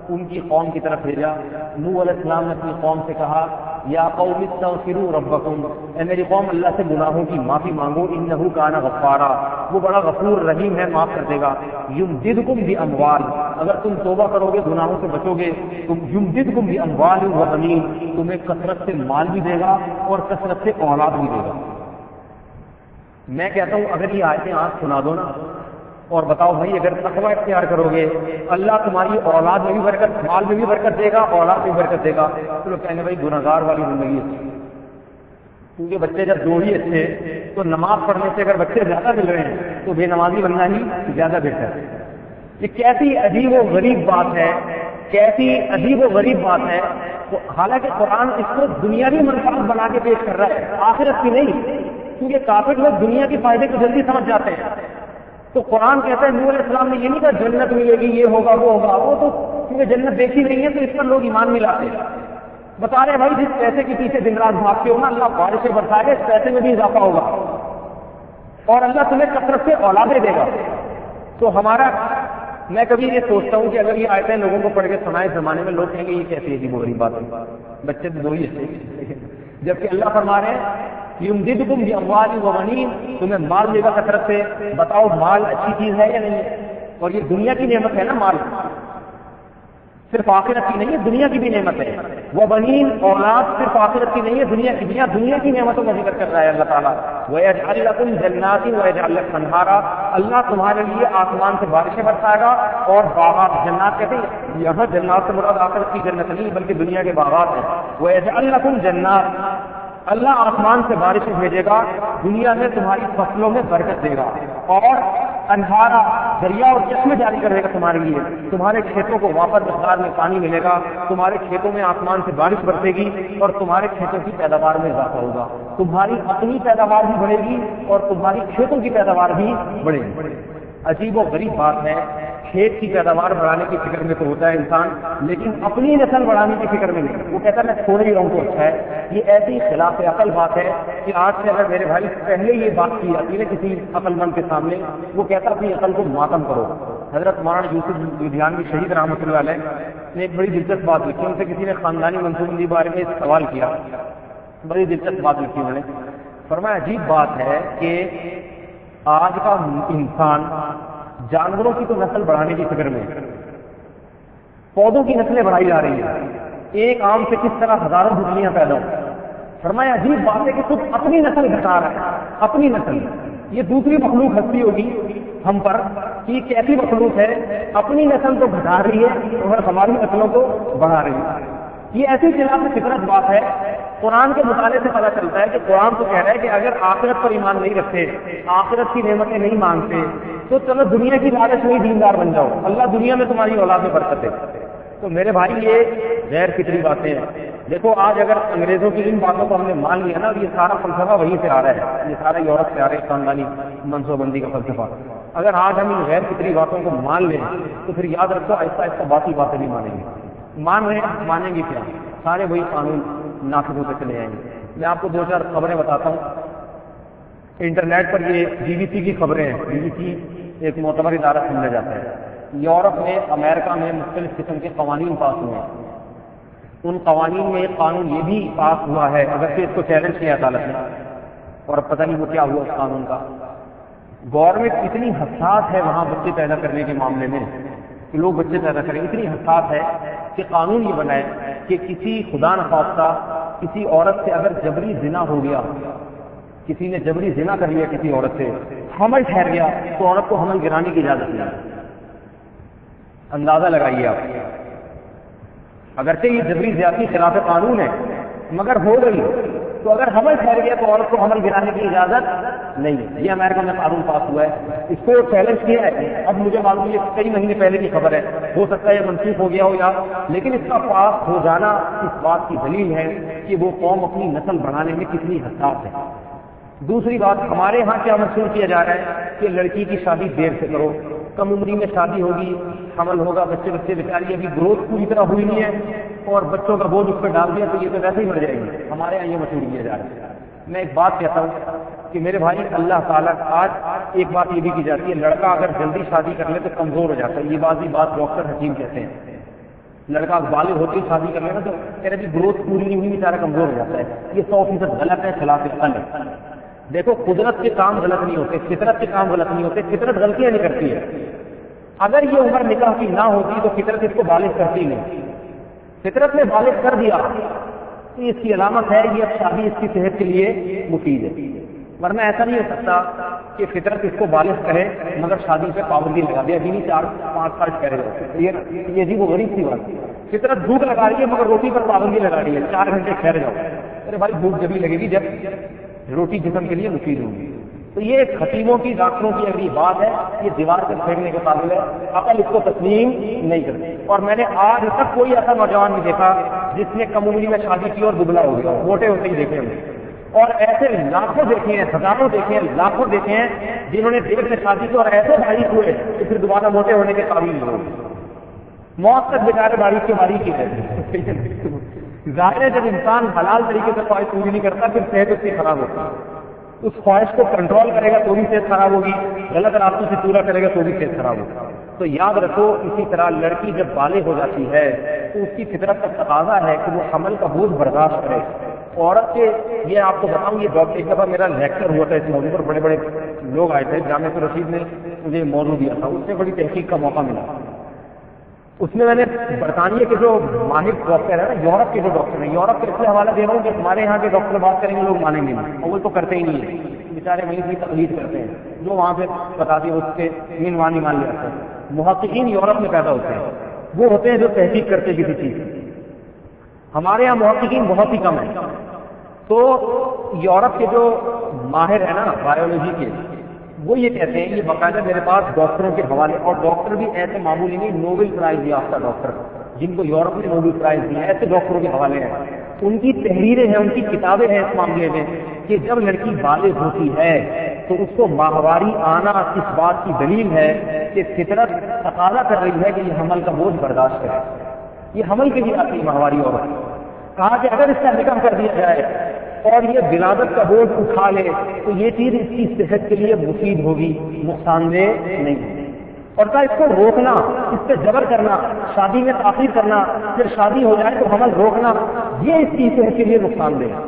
ان کی قوم کی طرف بھیجا. نوح علیہ السلام نے اپنی قوم سے کہا یا قوم استغفروا ربکم, اے میری قوم اللہ سے گناہوں کی معافی مانگو, انہ کان غفارا, وہ بڑا غفور رحیم ہے, معاف کر دے گا. یمددکم باموال, اگر تم توبہ کرو گے گناہوں سے بچو گے, تم یمددکم باموال وبنین, تمہیں کثرت سے مال بھی دے گا اور کثرت سے اولاد بھی دے گا. میں کہتا ہوں اگر یہ آیتیں آپ سنا دو نا اور بتاؤ بھائی اگر تقوی اختیار کرو گے اللہ تمہاری اولاد میں بھی برکت, مال میں بھی برکت دے گا, اولاد میں بھی برکت دے گا. تو لوگ کہیں گے بھائی گناہگار والی زندگی ہے, کیونکہ بچے جب 2 ہی اچھے تو نماز پڑھنے سے اگر بچے زیادہ مل رہے ہیں تو بے نمازی بننا ہی زیادہ بہتر ہے. یہ کیسی عجیب و غریب بات ہے, کیسی عجیب و غریب بات ہے. حالانکہ قرآن اس کو دنیاوی منفعت بنا کے پیش کر رہا ہے, آخرت کی نہیں, کیونکہ کافر لوگ دنیا کے فائدے کو جلدی سمجھ جاتے ہیں. تو قرآن کہتا ہے نوح علیہ السلام نے یہ نہیں کہا جنت ملے گی, یہ ہوگا وہ ہوگا, وہ تو کیونکہ جنت دیکھی نہیں ہے تو اس پر لوگ ایمان نہیں لاتے. بتا رہے بھائی جس پیسے کے پیچھے دن رات بھاگتے ہو نا, اللہ بارشیں برسائے گا, اس پیسے میں بھی اضافہ ہوگا اور اللہ تمہیں کثرت سے اولادیں دے گا. تو ہمارا میں کبھی یہ سوچتا ہوں کہ اگر یہ آیتیں لوگوں کو پڑھ کے سنائے زمانے میں، لوگ کہیں گے یہ کیسی عجیب و غریب بات ہے، بچے تو دو ہی ہیں، جبکہ اللہ فرما رہے ہیں یمددکم باموال وبنین، تمہیں مال دے گا کثرت سے۔ بتاؤ مال اچھی چیز ہے یا نہیں ہے؟ اور یہ دنیا کی نعمت ہے نا، مال صرف آخرت کی نہیں ہے، دنیا کی بھی نعمت ہے۔ وبنین، اولاد صرف آخرت کی نہیں ہے، دنیا کی بھی، دنیا کی نعمتوں کا ذکر کر رہا ہے اللہ تعالیٰ۔ وَيَجْعَلْ لَكُمْ جَنَّاتٍ وَيَجْعَلْ لَكُمْ أَنْهَارًا، اللہ تمہارے لیے آسمان سے بارشیں برسائے گا اور باغات، جنات کہتے ہیں یہاں جنات سے مراد آخرت کی جنت نہیں بلکہ دنیا کے باغات ہیں۔ وَيَجْعَلْ لَكُمْ جَنَّاتٍ، اللہ آسمان سے بارشیں بھیجے گا، دنیا میں تمہاری فصلوں میں برکت دے گا، اور انہارا، دریا اور چشمے جاری کرے گا تمہارے لیے، تمہارے کھیتوں کو واپس مقدار میں پانی ملے گا، تمہارے کھیتوں میں آسمان سے بارش برسے گی اور تمہارے کھیتوں کی پیداوار میں اضافہ ہوگا، تمہاری اپنی پیداوار بھی بڑھے گی اور تمہاری کھیتوں کی پیداوار بھی بڑھے گی۔ عجیب و غریب بات ہے، کھیت کی پیداوار بڑھانے کی فکر میں تو ہوتا ہے انسان، لیکن اپنی نسل بڑھانے کی فکر میں نہیں۔ وہ کہتا ہے میں چھوڑ ہی رہا ہوں تو اچھا ہے۔ یہ ایسی خلاف عقل بات ہے کہ آج سے اگر میرے بھائی پہلے یہ بات کی جاتی ہے کسی عقل مند کے سامنے، وہ کہتا اپنی عقل کو ماتم کرو۔ حضرت مولانا یوسف لدھیانوی شہید رحمۃ اللہ علیہ نے ایک بڑی دلچسپ بات لکھی، ان سے کسی نے خاندانی منصوبے کے بارے میں سوال کیا، بڑی دلچسپ بات لکھی انہوں نے، فرمایا عجیب بات ہے کہ آج کا انسان جانوروں کی تو نسل بڑھانے کی فکر میں، پودوں کی نسلیں بڑھائی جا رہی ہیں، ایک آم سے کس طرح ہزاروں گٹلیاں پیدا ہوں۔ فرمایا عجیب بات ہے کہ خود اپنی نسل گھٹا رہا ہے، اپنی نسل، یہ دوسری مخلوق ہستی ہوگی ہم پر کہ یہ کیسی مخلوق ہے، اپنی نسل تو گھٹا رہی ہے اور ہماری نسلوں کو بڑھا رہی ہے۔ یہ ایسی خلاف فطرت بات ہے۔ قرآن کے مطالعے سے پتہ چلتا ہے کہ قرآن تو کہہ رہا ہے کہ اگر آخرت پر ایمان نہیں رکھتے، آخرت کی نعمتیں نہیں مانگتے، تو چلو دنیا کی لالچ میں دیندار بن جاؤ، اللہ دنیا میں تمہاری اولاد میں برکت دے۔ تو میرے بھائی یہ غیر فطری باتیں ہیں۔ دیکھو آج اگر انگریزوں کی ان باتوں کو ہم نے مان لیا نا، یہ سارا فلسفہ وہیں سے آ رہا ہے، یہ سارا یورپ سے آ رہا ہے، خاندانی منصوبہ بندی کا فلسفہ۔ اگر آج ہم ان غیر فطری باتوں کو مان لیں تو پھر یاد رکھو آہستہ آہستہ باقی باتیں نہیں مانیں گے۔ مان رہے ہیں، مانیں گے کیا؟ سارے وہی قانون نافذ ہوتے چلے جائیں گے۔ میں آپ کو دو چار خبریں بتاتا ہوں۔ انٹرنیٹ پر یہ BBC کی خبریں ہیں، BBC ایک معتبر ادارہ سمجھا جاتا ہے۔ یورپ میں، امریکہ میں مختلف قسم کے قوانین پاس ہوئے ہیں۔ ان قوانین میں ایک قانون یہ بھی پاس ہوا ہے، اگرچہ اس کو چیلنج کیا عدالت نے، اور اب پتہ نہیں وہ کیا ہوا اس قانون کا۔ گورنمنٹ اتنی حساس ہے وہاں بچے پیدا کرنے کے معاملے میں کہ لوگ بچے پیدا کریں، اتنی حساس ہے کہ قانون یہ بنائے کہ کسی خدا نخواستہ کسی عورت سے اگر جبری زنا ہو گیا، کسی نے جبری زنا کر لیا کسی عورت سے، حمل ٹھہر گیا، تو عورت کو حمل گرانے کی اجازت نہیں۔ اندازہ لگائیے آپ، اگرچہ یہ جبری زیادتی خلاف قانون ہے مگر ہو گئی، تو اگر حمل ٹھہر گیا تو عورت کو حمل گرانے کی اجازت نہیں ہے۔ یہ امریکہ میں قانون پاس ہوا ہے، اس کو چیلنج کیا ہے۔ اب مجھے معلوم ہے کئی مہینے پہلے کی خبر ہے، ہو سکتا ہے یہ منسوخ ہو گیا ہو یا، لیکن اس کا پاس ہو جانا اس بات کی دلیل ہے کہ وہ قوم اپنی نسل بڑھانے میں کتنی حساس ہے۔ دوسری بات، ہمارے ہاں کیا منسوخ کیا جا رہا ہے کہ لڑکی کی شادی دیر سے کرو، کم عمری میں شادی ہوگی، حمل ہوگا، بچے بیچاری ابھی گروتھ پوری طرح ہوئی نہیں ہے اور بچوں کا بوجھ اس پہ ڈال دیا تو یہ تو ویسے ہی مر جائے گی۔ ہمارے یہاں یہ مشہور کیا جا رہا ہے۔ میں ایک بات کہتا ہوں کہ میرے بھائی، اللہ تعالیٰ آج ایک بات یہ بھی کی جاتی ہے، لڑکا اگر جلدی شادی کر لے تو کمزور ہو جاتا ہے۔ یہ بات ڈاکٹر حکیم کہتے ہیں، لڑکا بالغ ہوتے ہی شادی کر لے نا تو کہہ رہے گروتھ پوری نہیں ہوئی، بیچارہ کمزور ہو جاتا ہے۔ یہ 100% غلط ہے، خلاف عقل ہے۔ دیکھو قدرت کے کام غلط نہیں ہوتے، فطرت کے کام غلط نہیں ہوتے، فطرت غلطیاں نہیں کرتی ہے۔ اگر یہ عمر نکاح کی نہ ہوتی تو فطرت اس کو بالغ کرتی نہیں، فطرت نے بالغ کر دیا تو اس کی علامت ہے یہ اب شادی اس کی صحت کے لیے مفید ہے، ورنہ ایسا نہیں ہو سکتا کہ فطرت اس کو بالغ کرے مگر شادی پہ پابندی لگا دے، ابھی نہیں 4-5 سال کہہ رہے ہو، یہ عجیب و غریب سی بات۔ فطرت بھوک لگا رہی ہے مگر روٹی پر پابندی لگا رہی ہے، 4 گھنٹے ٹھہر جاؤ۔ ارے بھائی بھوک جبھی لگے گی جب روٹی جسم کے لیے مفید ہوگی۔ تو یہ حکیموں کی، ڈاکٹروں کی اگر یہ بات ہے، یہ دیوار پر پھینکنے کے قابل ہے، عقل اس کو تسلیم نہیں کرتی۔ اور میں نے آج تک کوئی ایسا نوجوان نہیں دیکھا جس نے کم عمری میں شادی کی اور دبلا ہو گیا، موٹے ہوتے ہی دیکھے ہم نے، اور ایسے لاکھوں دیکھے ہیں، ہزاروں دیکھے ہیں، لاکھوں دیکھے ہیں جنہوں نے دیر سے شادی کی اور ایسے باریک ہوئے کہ پھر دوبارہ موٹے ہونے کے قابل نہیں ہوئے، موت تک بیچارے باریک کے باریک ہی رہتے۔ ظاہر ہے جب انسان حلال طریقے سے خواہش پوری نہیں کرتا پھر صحت اس کی خراب ہوتی ہے، اس خواہش کو کنٹرول کرے گا تو بھی صحت خراب ہوگی، غلط راستوں سے پورا کرے گا تو بھی صحت خراب ہوگی۔ تو یاد رکھو اسی طرح لڑکی جب بالغ ہو جاتی ہے تو اس کی فطرت کا تقاضا ہے کہ وہ حمل کا بوجھ برداشت کرے. عورت کے یہ آپ کو بتاؤں، یہ ڈاکٹر ایک دفعہ میرا لیکچر ہوا تھا اس موضوع پر، بڑے بڑے لوگ آئے تھے، جامعہ رشید نے مجھے موضوع دیا تھا، اس سے بڑی تحقیق کا موقع ملا. اس میں نے برطانیہ کے جو ماہر ڈاکٹر ہیں نا، یورپ کے جو ڈاکٹر ہیں، یورپ کے اس لیے حوالہ دے رہا ہوں کہ ہمارے یہاں کے ڈاکٹر بات کریں گے لوگ مانیں گے نہیں، اور وہ تو کرتے ہی نہیں ہیں، بیچارے وہیں کی تقلید کرتے ہیں، جو وہاں پہ بتاتے ہیں اس کے منوانی مان لیتے ہیں. محققین یورپ میں پیدا ہوتے ہیں، وہ ہوتے ہیں جو تحقیق کرتے کسی چیز. ہمارے یہاں محققین بہت ہی کم ہیں. تو یورپ کے جو ماہر ہیں نا بایولوجی کے، وہ یہ کہتے ہیں، یہ باقاعدہ میرے پاس ڈاکٹروں کے حوالے، اور ڈاکٹر بھی ایسے معمولی نہیں، نوبل پرائز یافتہ ڈاکٹر جن کو یورپ نے نوبل پرائز دیا، ایسے ڈاکٹروں کے حوالے ہیں. ان کی تحریریں ہیں، ان کی کتابیں ہیں اس معاملے میں کہ جب لڑکی بالغ ہوتی ہے تو اس کو ماہواری آنا اس بات کی دلیل ہے کہ فطرت تقاضا کر رہی ہے کہ یہ حمل کا بوجھ برداشت کرے. یہ حمل کے لیے آتی ہے ماہواری عورت. کہا کہ اگر اس کا نکاح کر دیا جائے اور یہ ولادت کا بوجھ اٹھا لے تو یہ چیز اس کی صحت کے لیے مفید ہوگی، نقصان دہ نہیں. اور کہا اس کو روکنا، اس پہ جبر کرنا، شادی میں تاخیر کرنا، پھر شادی ہو جائے تو حمل روکنا، یہ اس کی صحت کے لیے نقصان دہ.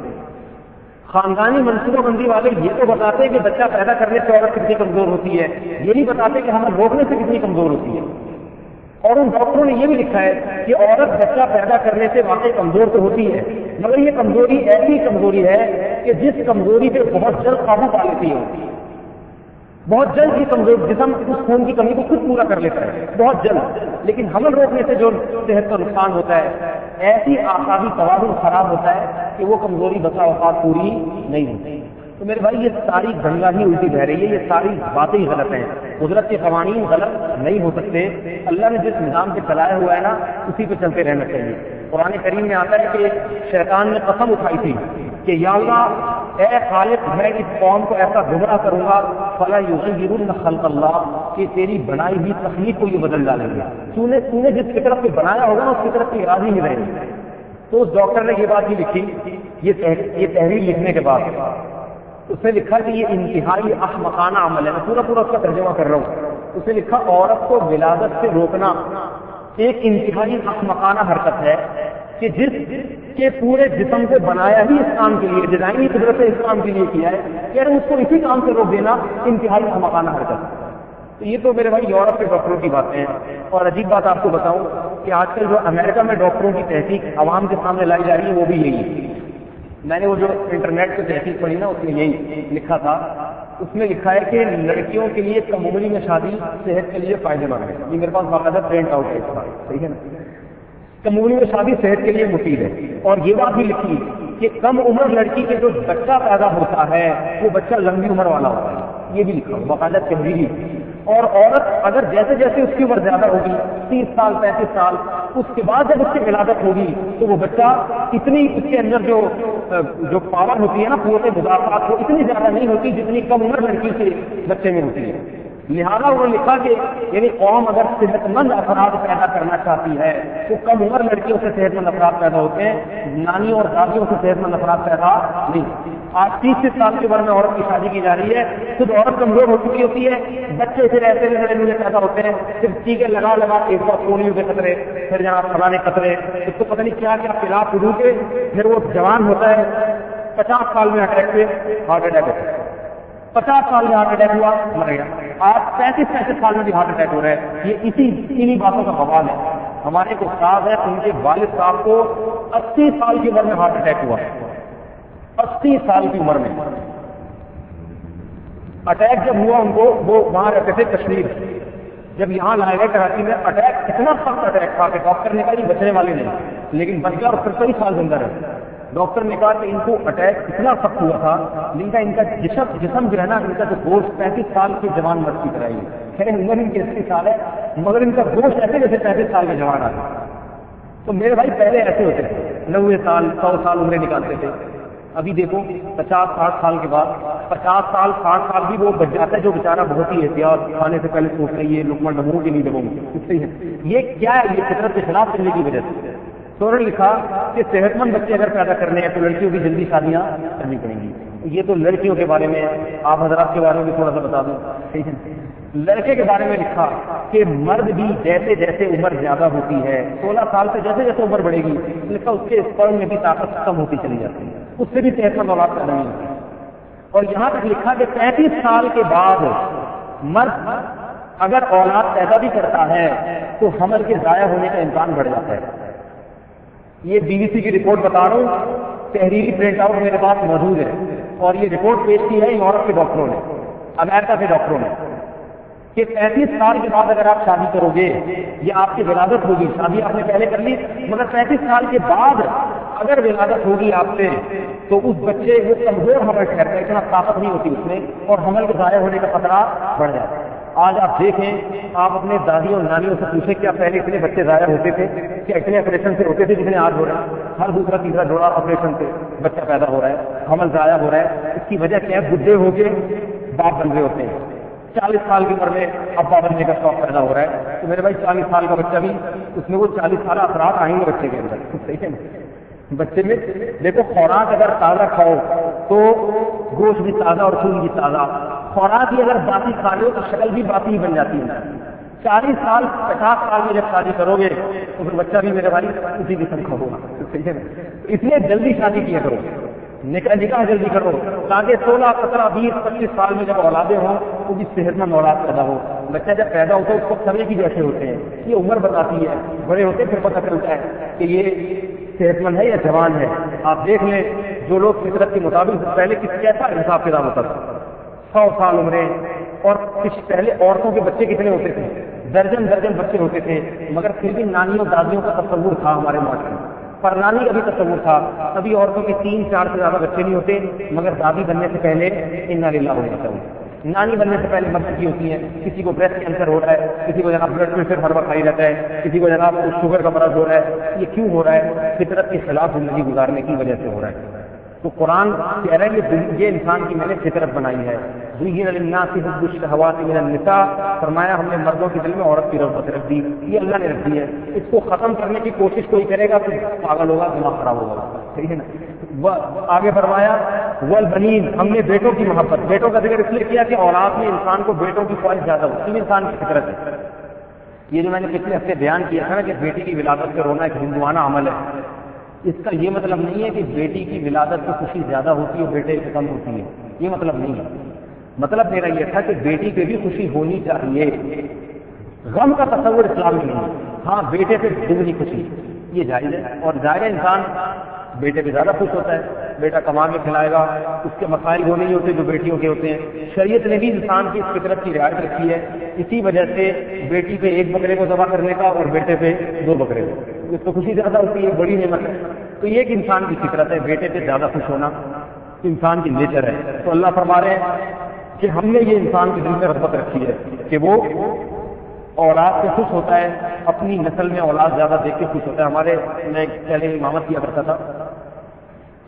خاندانی منصوبہ بندی والے یہ تو بتاتے ہیں کہ بچہ پیدا کرنے سے عورت کتنی کمزور ہوتی ہے، یہ نہیں بتاتے کہ حمل روکنے سے کتنی کمزور ہوتی ہے. اور ان ڈاکٹروں نے یہ بھی لکھا ہے کہ عورت بچہ پیدا کرنے سے واقعی کمزور تو ہوتی ہے، مگر یہ کمزوری ایسی کمزوری ہے کہ جس کمزوری پہ بہت جلد قابو پا لیتی ہے. بہت جلد یہ کمزور جسم اس خون کی کمی کو خود پورا کر لیتا ہے بہت جلد. لیکن حمل روکنے سے جو صحت کا نقصان ہوتا ہے، ایسی اعصابی توازن خراب ہوتا ہے کہ وہ کمزوری بسا اوقات پوری نہیں ہوتی. تو میرے بھائی یہ ساری گنگا ہی الٹی بہ رہی ہے، یہ ساری باتیں ہی غلط ہیں. قدرت کے قوانین غلط نہیں ہو سکتے. اللہ نے جس نظام پہ چلایا ہوا ہے نا اسی پہ چلتے رہنا چاہیے. قرآن کریم میں آتا ہے کہ شیطان نے قسم اٹھائی تھی کہ یا اللہ، اے خالق، میں اس قوم کو ایسا گمراہ کروں گا فلا یغیرن خلق اللہ، کہ تیری بنائی ہوئی تخلیق کو یہ بدل ڈالیں گے. تو نے جس فطرت پہ بنایا ہوگا نا اس فطرت کی راضی ہی رہے گی. تو اس ڈاکٹر نے یہ بات بھی لکھی، یہ تحریر لکھنے کے بعد اس نے لکھا کہ یہ انتہائی احمقانہ عمل ہے. میں پورا اس کا ترجمہ کر رہا ہوں. اس نے لکھا عورت کو ولادت سے روکنا ایک انتہائی احمقانہ حرکت ہے کہ جس کے پورے جسم کو بنایا ہی اس کام کے لیے، ڈیزائن ہی قدرت نے اس کام کے لیے کیا ہے، کہ اس کو اسی کام سے روک دینا انتہائی احمقانہ حرکت. تو یہ تو میرے بھائی یورپ کے ڈاکٹروں کی باتیں ہیں. اور عجیب بات آپ کو بتاؤں کہ آج کل جو امریکہ میں ڈاکٹروں کی تحقیق عوام کے سامنے لائی جا رہی ہے وہ بھی یہی ہے. میں نے وہ جو انٹرنیٹ پہ تحقیق پڑھی نا اس میں یہی لکھا تھا. اس میں لکھا ہے کہ لڑکیوں کے لیے کم عمری میں شادی صحت کے لیے فائدے مند ہے. یہ میرے پاس باقاعدہ پرنٹ آؤٹ ہے اس کا، صحیح ہے نا. کم عمری میں شادی صحت کے لیے مفید ہے. اور یہ بات بھی لکھی کہ کم عمر لڑکی کے جو بچہ پیدا ہوتا ہے وہ بچہ لمبی عمر والا ہوتا ہے. یہ بھی لکھا باقاعدہ تحریری. اور عورت اگر جیسے جیسے اس کی عمر زیادہ ہوگی، 30 سال 35 سال، اس کے بعد جب اس کی ولادت ہوگی تو وہ بچہ اتنی اس کے اندر جو پاور ہوتی ہے نا قوت مدافعت وہ اتنی زیادہ نہیں ہوتی جتنی کم عمر لڑکی سے بچے میں ہوتی ہے. لہٰذا انہوں نے لکھا کہ یعنی قوم اگر صحت مند افراد پیدا کرنا چاہتی ہے تو کم عمر لڑکیوں سے صحت مند افراد پیدا ہوتے ہیں، نانیوں اور دادیوں سے صحت مند افراد پیدا نہیں. آج 30 سال کی عمر میں عورت کی شادی کی جا رہی ہے، خود عورت کمزور ہو چکی ہوتی ہے، بچے پھر ایسے لڑے لڑے پیدا ہوتے ہیں، صرف ٹیکے لگا ایک بار پولیو کے خطرے، پھر جہاں فلانے خطرے، اس کو پتہ نہیں کیا کیا پلا پلو کے پھر وہ جوان ہوتا ہے. 50 سال میں اٹیک سے ہارٹ اٹیک ہوتا ہے. 50 سال میں ہارٹ اٹیک ہوا مر گیا. آج 35 سال میں بھی ہارٹ اٹیک ہو رہا ہے. یہ انہی باتوں کا بوال ہے. ہمارے ایک استاد ہے، ان کے والد صاحب کو 80 سال کی عمر میں ہارٹ اٹیک ہوا. 80 سال کی عمر میں اٹیک جب ہوا ان کو، وہ وہاں رہتے تھے کشمیر، جب یہاں لائے گئے کراچی میں، اٹیک اتنا سخت اٹیک تھا کہ ڈاکٹر نے کہا یہ بچنے والے نہیں، لیکن بچ گیا اور پھر کئی سال زندہ رہے. ڈاکٹر نے کہا کہ ان کو اٹیک اتنا سخت ہوا تھا، ان کا جسم جو ہے نا، ان کا جو گوشت 35 سال کے جوان مرد کی طرح ہی ہے. عمر ان کی 80 سال ہے مگر ان کا گوشت ایسے جیسے 35 سال کے جوان آتا. تو میرے بھائی پہلے ایسے ہوتے تھے، 90 سال 100 سال عمریں نکالتے تھے. ابھی دیکھو 50-60 سال کے بعد 50 سال 60 سال بھی وہ بچ جاتا ہے جو بیچارہ بہت ہی احتیاط کھانے سے پہلے سوچ رہی ہے لقمہ ڈبوں کی نہیں ڈبوں کی. یہ کیا ہے؟ یہ فطرت کے خلاف چلنے کی وجہ سے. تو انہوں نے لکھا کہ صحت مند بچے اگر پیدا کرنے ہیں تو لڑکیوں کی جلدی شادیاں کرنی پڑیں گی. یہ تو لڑکیوں کے بارے میں. آپ حضرات کے بارے میں بھی تھوڑا سا بتا دوں، ٹھیک ہے. لڑکے کے بارے میں لکھا کہ مرد بھی جیسے جیسے عمر زیادہ ہوتی ہے، 16 سال سے جیسے جیسے عمر بڑھے گی، لکھا اس کے اسپرم میں بھی طاقت کم ہوتی چلی جاتی ہے، اس سے بھی صحت مند اولاد پیدا نہیں ہوتی۔ اور یہاں تک لکھا کہ 35 سال کے بعد مرد اگر اولاد پیدا بھی کرتا ہے تو حمل کے ضائع ہونے کا امکان بڑھ جاتا ہے۔ یہ BBC کی رپورٹ بتا رہا ہوں، تحریری پرنٹ آؤٹ میرے پاس موجود ہے، اور یہ رپورٹ پیش کی ہے یورپ کے ڈاکٹروں نے، امریکہ کے ڈاکٹروں نے، کہ 35 سال کے بعد اگر آپ شادی کرو گے یا آپ کی ولادت ہوگی، شادی آپ نے پہلے کر لی مگر 35 سال کے بعد اگر ولادت ہوگی آپ سے تو اس بچے وہ کمزور حمل ٹھہرتا ہے، اتنا طاقت نہیں ہوتی اس میں، اور حمل کے ضائع ہونے کا خطرہ بڑھ جاتا ہے۔ آج آپ دیکھیں، آپ اپنے دادی اور نانیوں سے پوچھیں کیا پہلے اتنے بچے ضائع ہوتے تھے، کیا اتنے آپریشن سے ہوتے تھے جتنے آج ہو رہے ہیں؟ ہر دوسرا تیسرا جوڑا آپریشن سے بچہ پیدا ہو رہا ہے، حمل ضائع ہو رہا ہے۔ اس کی وجہ کیا ہے؟ بڈھے ہو کے باپ بن رہے ہوتے ہیں، 40 سال کی عمر میں ابا بننے کا شوق پیدا ہو رہا ہے، تو میرے بھائی 40 سال کا بچہ بھی اس میں وہ 40 سال اثرات آئیں گے بچے کے اندر، صحیح ہے نا؟ بچے میں دیکھو، خوراک اگر تازہ کھاؤ تو گوشت بھی تازہ اور خون بھی تازہ، خوراک ہی اگر باسی کھا لو تو شکل بھی باسی ہی بن جاتی ہے۔ 40 سال 50 سال میں جب شادی کرو گے تو پھر بچہ بھی میرے بھائی اسی قسم کا ہوگا، صحیح ہے نا؟ اس لیے جلدی شادی کیا کرو، نکاح جلدی کرو، تاکہ 16 17 20 25 سال میں جب اولادیں ہوں تو بھی صحت مند اولاد پیدا ہو۔ بچہ جب پیدا ہوتا ہے اس کو سمے کی جیسے ہوتے ہیں، یہ عمر بتاتی ہے، بڑے ہوتے پھر پتہ چلتا ہے کہ یہ صحت مند ہے یا جوان ہے۔ آپ دیکھ لیں، جو لوگ فطرت کے مطابق پہلے کیسا حساب کتاب ہوتا تھا، 100 سال عمریں، اور پہلے عورتوں کے بچے کتنے ہوتے تھے؟ درجن درجن بچے ہوتے تھے، مگر پھر بھی نانیوں دادیوں کا تصور تھا ہمارے معاشرے میں، پر نانی کا بھی تصور تھا، کبھی عورتوں کے 3 4 سے زیادہ بچے نہیں ہوتے، مگر دادی بننے سے پہلے انا للہ ہو جاتا ہے، نانی بننے سے پہلے مرد کی ہوتی ہیں، کسی کو بریسٹ کینسر ہو رہا ہے، کسی کو جناب بلڈ پریشر ہر وقت ہائی رہتا ہے، کسی کو جناب شوگر کا مرض ہو رہا ہے۔ یہ کیوں ہو رہا ہے؟ فطرت کے خلاف زندگی گزارنے کی وجہ سے ہو رہا ہے۔ تو قرآن کہہ رہا ہے یہ انسان کی میں نے فطرت بنائی ہے۔ زُيِّنَ لِلنَّاسِ حُبُّ الشَّهَوَاتِ مِنَ النِّسَاءِ، فرمایا ہم نے مردوں کے دل میں عورت کی رغبت رکھ دی، یہ اللہ نے رکھ دی ہے، اس کو ختم کرنے کی کوشش کوئی کرے گا تو پاگل ہوگا، دماغ خراب ہوگا، صحیح ہے نا؟ آگے فرمایا والبنین، ہم نے بیٹوں کی محبت، بیٹوں کا ذکر اس لیے کیا کہ اولاد میں انسان کو بیٹوں کی خواہش زیادہ ہوتی ہے، انسان کی فطرت ہے۔ یہ جو میں نے پچھلے ہفتے بیان کیا تھا نا کہ بیٹی کی ولادت سے رونا ایک ہندوانہ عمل ہے، اس کا یہ مطلب نہیں ہے کہ بیٹی کی ولادت سے خوشی زیادہ ہوتی ہے اور بیٹے سے کم ہوتی ہے، یہ مطلب نہیں ہے۔ مطلب میرا یہ تھا کہ بیٹی پہ بھی خوشی ہونی چاہیے، غم کا تصور اسلام میں نہیں ہے۔ ہاں بیٹے پہ دگنی خوشی یہ جائز ہے، اور ظاہر انسان بیٹے پہ زیادہ خوش ہوتا ہے، بیٹا کما کے کھلائے گا، اس کے مسائل وہ نہیں ہوتے جو بیٹیوں کے ہوتے ہیں۔ شریعت نے بھی انسان کی اس فطرت کی رعایت رکھی ہے، اسی وجہ سے بیٹی پہ 1 بکرے کو ذبح کرنے کا اور بیٹے پہ 2 بکرے کو، اس کو خوشی زیادہ ہوتی ہے، بڑی نعمت ہے۔ تو یہ ایک انسان کی فطرت ہے، بیٹے پہ زیادہ خوش ہونا انسان کی نیچر ہے۔ تو اللہ فرما رہے ہیں کہ ہم نے یہ انسان کے دل میں رغبت رکھی ہے کہ وہ اولاد سے خوش ہوتا ہے، اپنی نسل میں اولاد زیادہ دیکھ کے خوش ہوتا ہے۔ ہمارے میں پہلے امامت کیا کرتا تھا،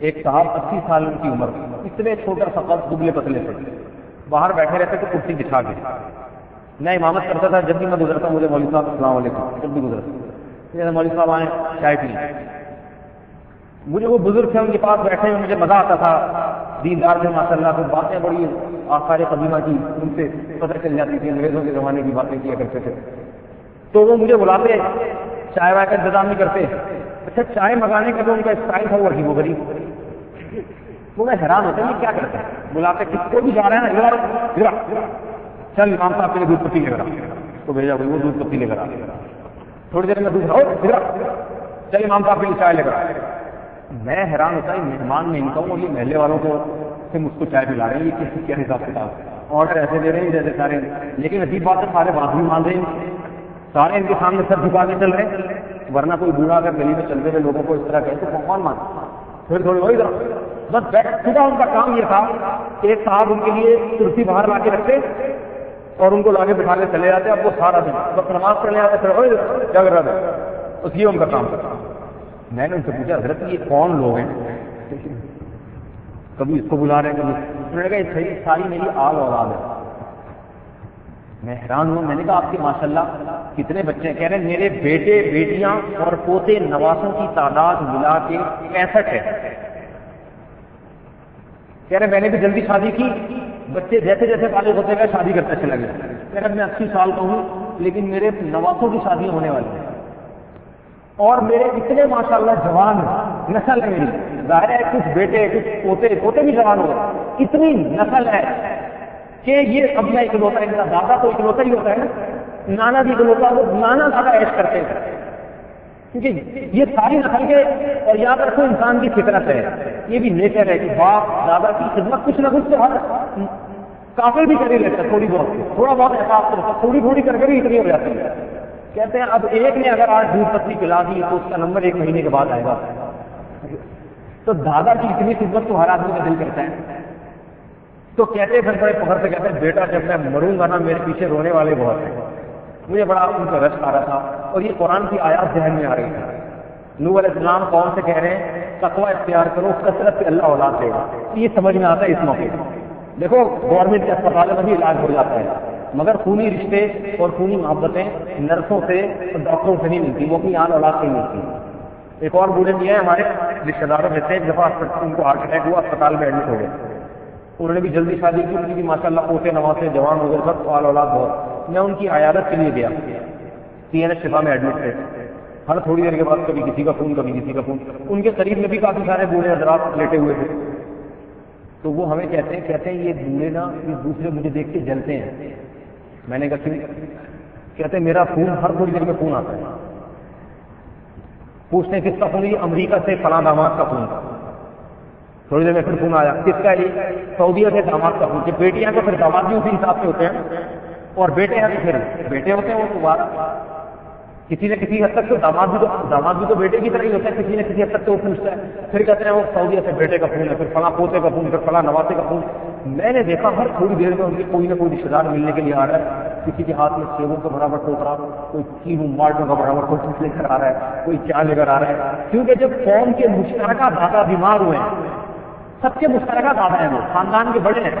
ایک صاحب 80 سال کی عمر، اتنے چھوٹا سا قد، دبلے پتلے سے، باہر بیٹھے رہتے تو کرسی بچھا کے، میں امامت کرتا تھا، جب بھی میں گزرتا مجھے مولوی صاحب السلام علیکم، جب بھی گزرتا مولوی صاحب آئے چائے پی، مجھے وہ بزرگ تھے ان کے پاس بیٹھے میں مجھے مزہ آتا تھا، دیندار تھے ماشاء اللہ، تو باتیں بڑی آثار قدیمہ کی ان سے پتہ چل جاتی تھی، انگریزوں کے زمانے کی باتیں کیا کرتے تھے۔ تو وہ مجھے بلاتے، چائے وائے کا انتظام نہیں کرتے، اچھا چائے منگانے کا جو ان کا اسٹائل تھا وہ عجیب و غریب، وہ میں حیران ہوتا ہے یہ کیا کرتے ہیں، بلاتے کس کو بھی جا رہے ہیں نا، چل امام صاحب کے لیے دودھ پتی لے کر تو بھیجا کوئی وہ دودھ پتی لے کر آ، تھوڑی دیر میں دودھ چل امام صاحب کے لیے چائے لے کر۔ میں حیران ہوتا ہے مہمان میں ان کا ہوں، یہ محلے والوں کو سے مجھ کو چائے پلا رہے ہیں، یہ کیا حساب کتاب، آرڈر ایسے دے رہے ہیں جیسے سارے، لیکن عجیب بات ہے سارے بات بھی مان رہے ہیں، سارے ان کے سامنے سر جھکا کے چل رہے ہیں، ورنہ کوئی بوڑھا اگر گلی میں چلتے ہوئے لوگوں کو اس طرح کہے تو کون مان، پھر تھوڑی وہی بس بیٹھ صبح ان کا کام یہ تھا کہ ایک صاحب ان کے لیے کرسی باہر لا کے رکھتے اور ان کو لا کے بٹھا کے چلے جاتے، اب وہ سارا دن بس نماز پڑھنے آتے پھر کیا کر رہا تھا، بس یہ ان کا کام تھا۔ میں نے ان سے پوچھا حضرت یہ کون لوگ ہیں، کبھی اس کو بلا رہے ہیں کبھی، انہوں نے کہا یہ صحیح ساری میری آل اولاد ہے۔ میں حیران ہوں، میں نے کہا آپ کے ماشاءاللہ کتنے بچے ہیں؟ کہہ رہے ہیں میرے بیٹے بیٹیاں اور پوتے نواسوں کی تعداد ملا کے 65 ہے۔ کہہ رہے میں نے بھی جلدی شادی کی، بچے جیسے جیسے بالغ ہوتے گئے شادی کرتے چلا گیا، میں 80 سال کا ہوں لیکن میرے نواسوں کی شادیاں ہونے والی ہیں اور میرے اتنے ماشاءاللہ جوان نسل ہے میری، ظاہر ہے کچھ بیٹے کچھ پوتے بھی جوان ہو گئے، اتنی نسل ہے کہ یہ اب میں اکلوتا ہے، میرا دادا تو اکلوتا ہی ہوتا ہے نا، نانا بھی اکلوتا وہ نانا زیادہ عیش کرتے ہیں کیونکہ یہ ساری نسل کے، اور یاد رکھو انسان کی فطرت ہے، یہ بھی نیچر ہے کہ باپ دادا کی خدمت کچھ نہ کچھ تو ہر کافر بھی کر ہی لیتا ہے، تھوڑی بہت تھوڑا بہت احساس ہوتا ہے، تھوڑی تھوڑی کر کے بھی اتنی ہو جاتی ہے۔ کہتے ہیں اب ایک نے اگر آج دودھ پتلی پلا دی تو اس کا نمبر 1 مہینے کے بعد آئے گا، تو دادا کی اتنی خدمت تو ہر آدمی کا دل کرتا ہے۔ تو کہتے پھر بڑے فخر سے کہتے ہیں بیٹا جب میں مروں گا نا میرے پیچھے رونے والے بہت ہیں۔ مجھے بڑا ان کا رش آ رہا تھا اور یہ قرآن کی آیات ذہن میں آ رہی تھی۔ نوح علیہ السلام قوم سے کہہ رہے ہیں تقوی اختیار کرو، کثرت سے اللہ اولاد دے گا۔ یہ سمجھ میں آتا ہے اس موقع پر۔ دیکھو گورنمنٹ کے اسپتالوں میں بھی علاج ہو جاتا ہے مگر خونی رشتے اور خونی محبتیں نرسوں سے اور ڈاکٹروں سے نہیں ملتی، وہ اپنی آن اولاد سے ملتی ہیں۔ ایک اور بوڑھے بھی ہیں ہمارے رشتے داروں میں سے، ایک دفعہ ان کو ہارٹ اٹیک ہوا، اسپتال میں ایڈمٹ ہو گئے، انہوں نے بھی جلدی شادی کی، ان کی بھی ماشاء اللہ پوتے نواسے جوان ہو گئے، سب آل اولاد بہت۔ میں ان کی عیادت کے لیے گیا، TNS شفا میں ایڈمٹ تھے، ہر تھوڑی دیر کے بعد کبھی کسی کا خون کبھی کسی کا خون، ان کے قریب میں بھی کافی سارے بوڑھے حضرات لیٹے ہوئے تھے۔ تو وہ ہمیں کہتے ہیں یہ بوڑھے نا یہ دوسرے مجھے دیکھ کے جلتے ہیں۔ میں نے کہا کیوں؟ کہتے ہیں میرا خون ہر تھوڑی دیر میں خون آتا ہے۔ پوچھتے ہیں کس کا خون؟ یہ امریکہ سے فلاں داماد کا خون، تھوڑی دیر میں پھر خون آیا، کس کا؟ یہ سعودیہ سے داماد کا خون۔ کہ بیٹیاں تو پھر داماد بھی اسی حساب سے ہوتے ہیں اور بیٹے ہیں تو پھر بیٹے ہوتے ہیں، وہ تو بات کسی نہ کسی حد تک تو داماد بھی تو بیٹے کی طرح ہی ہوتا ہے، کسی نہ کسی حد تک تو وہ پوچھتا ہے۔ پھر کہتے ہیں وہ سعودیہ سے بیٹے کا خون ہے، پھر فلاں پوتے کا خون، پھر فلاں نواسے کا خون۔ میں نے دیکھا ہر تھوڑی دیر میں ان کے کوئی نہ کوئی رشتے دار ملنے کے لیے آ رہا ہے، کسی کے ہاتھ میں سیبوں کا بڑا بڑا ٹوکرا، کوئی کیلو مالٹوں کا بڑا بڑا کوئی لے کر آ رہا ہے، کوئی چائے لے کر آ رہا ہے۔ کیونکہ جب قوم کے مشترکہ دادا بیمار ہوئے ہیں، سب کے مشترکہ دادا ہیں، وہ خاندان کے بڑے ہیں،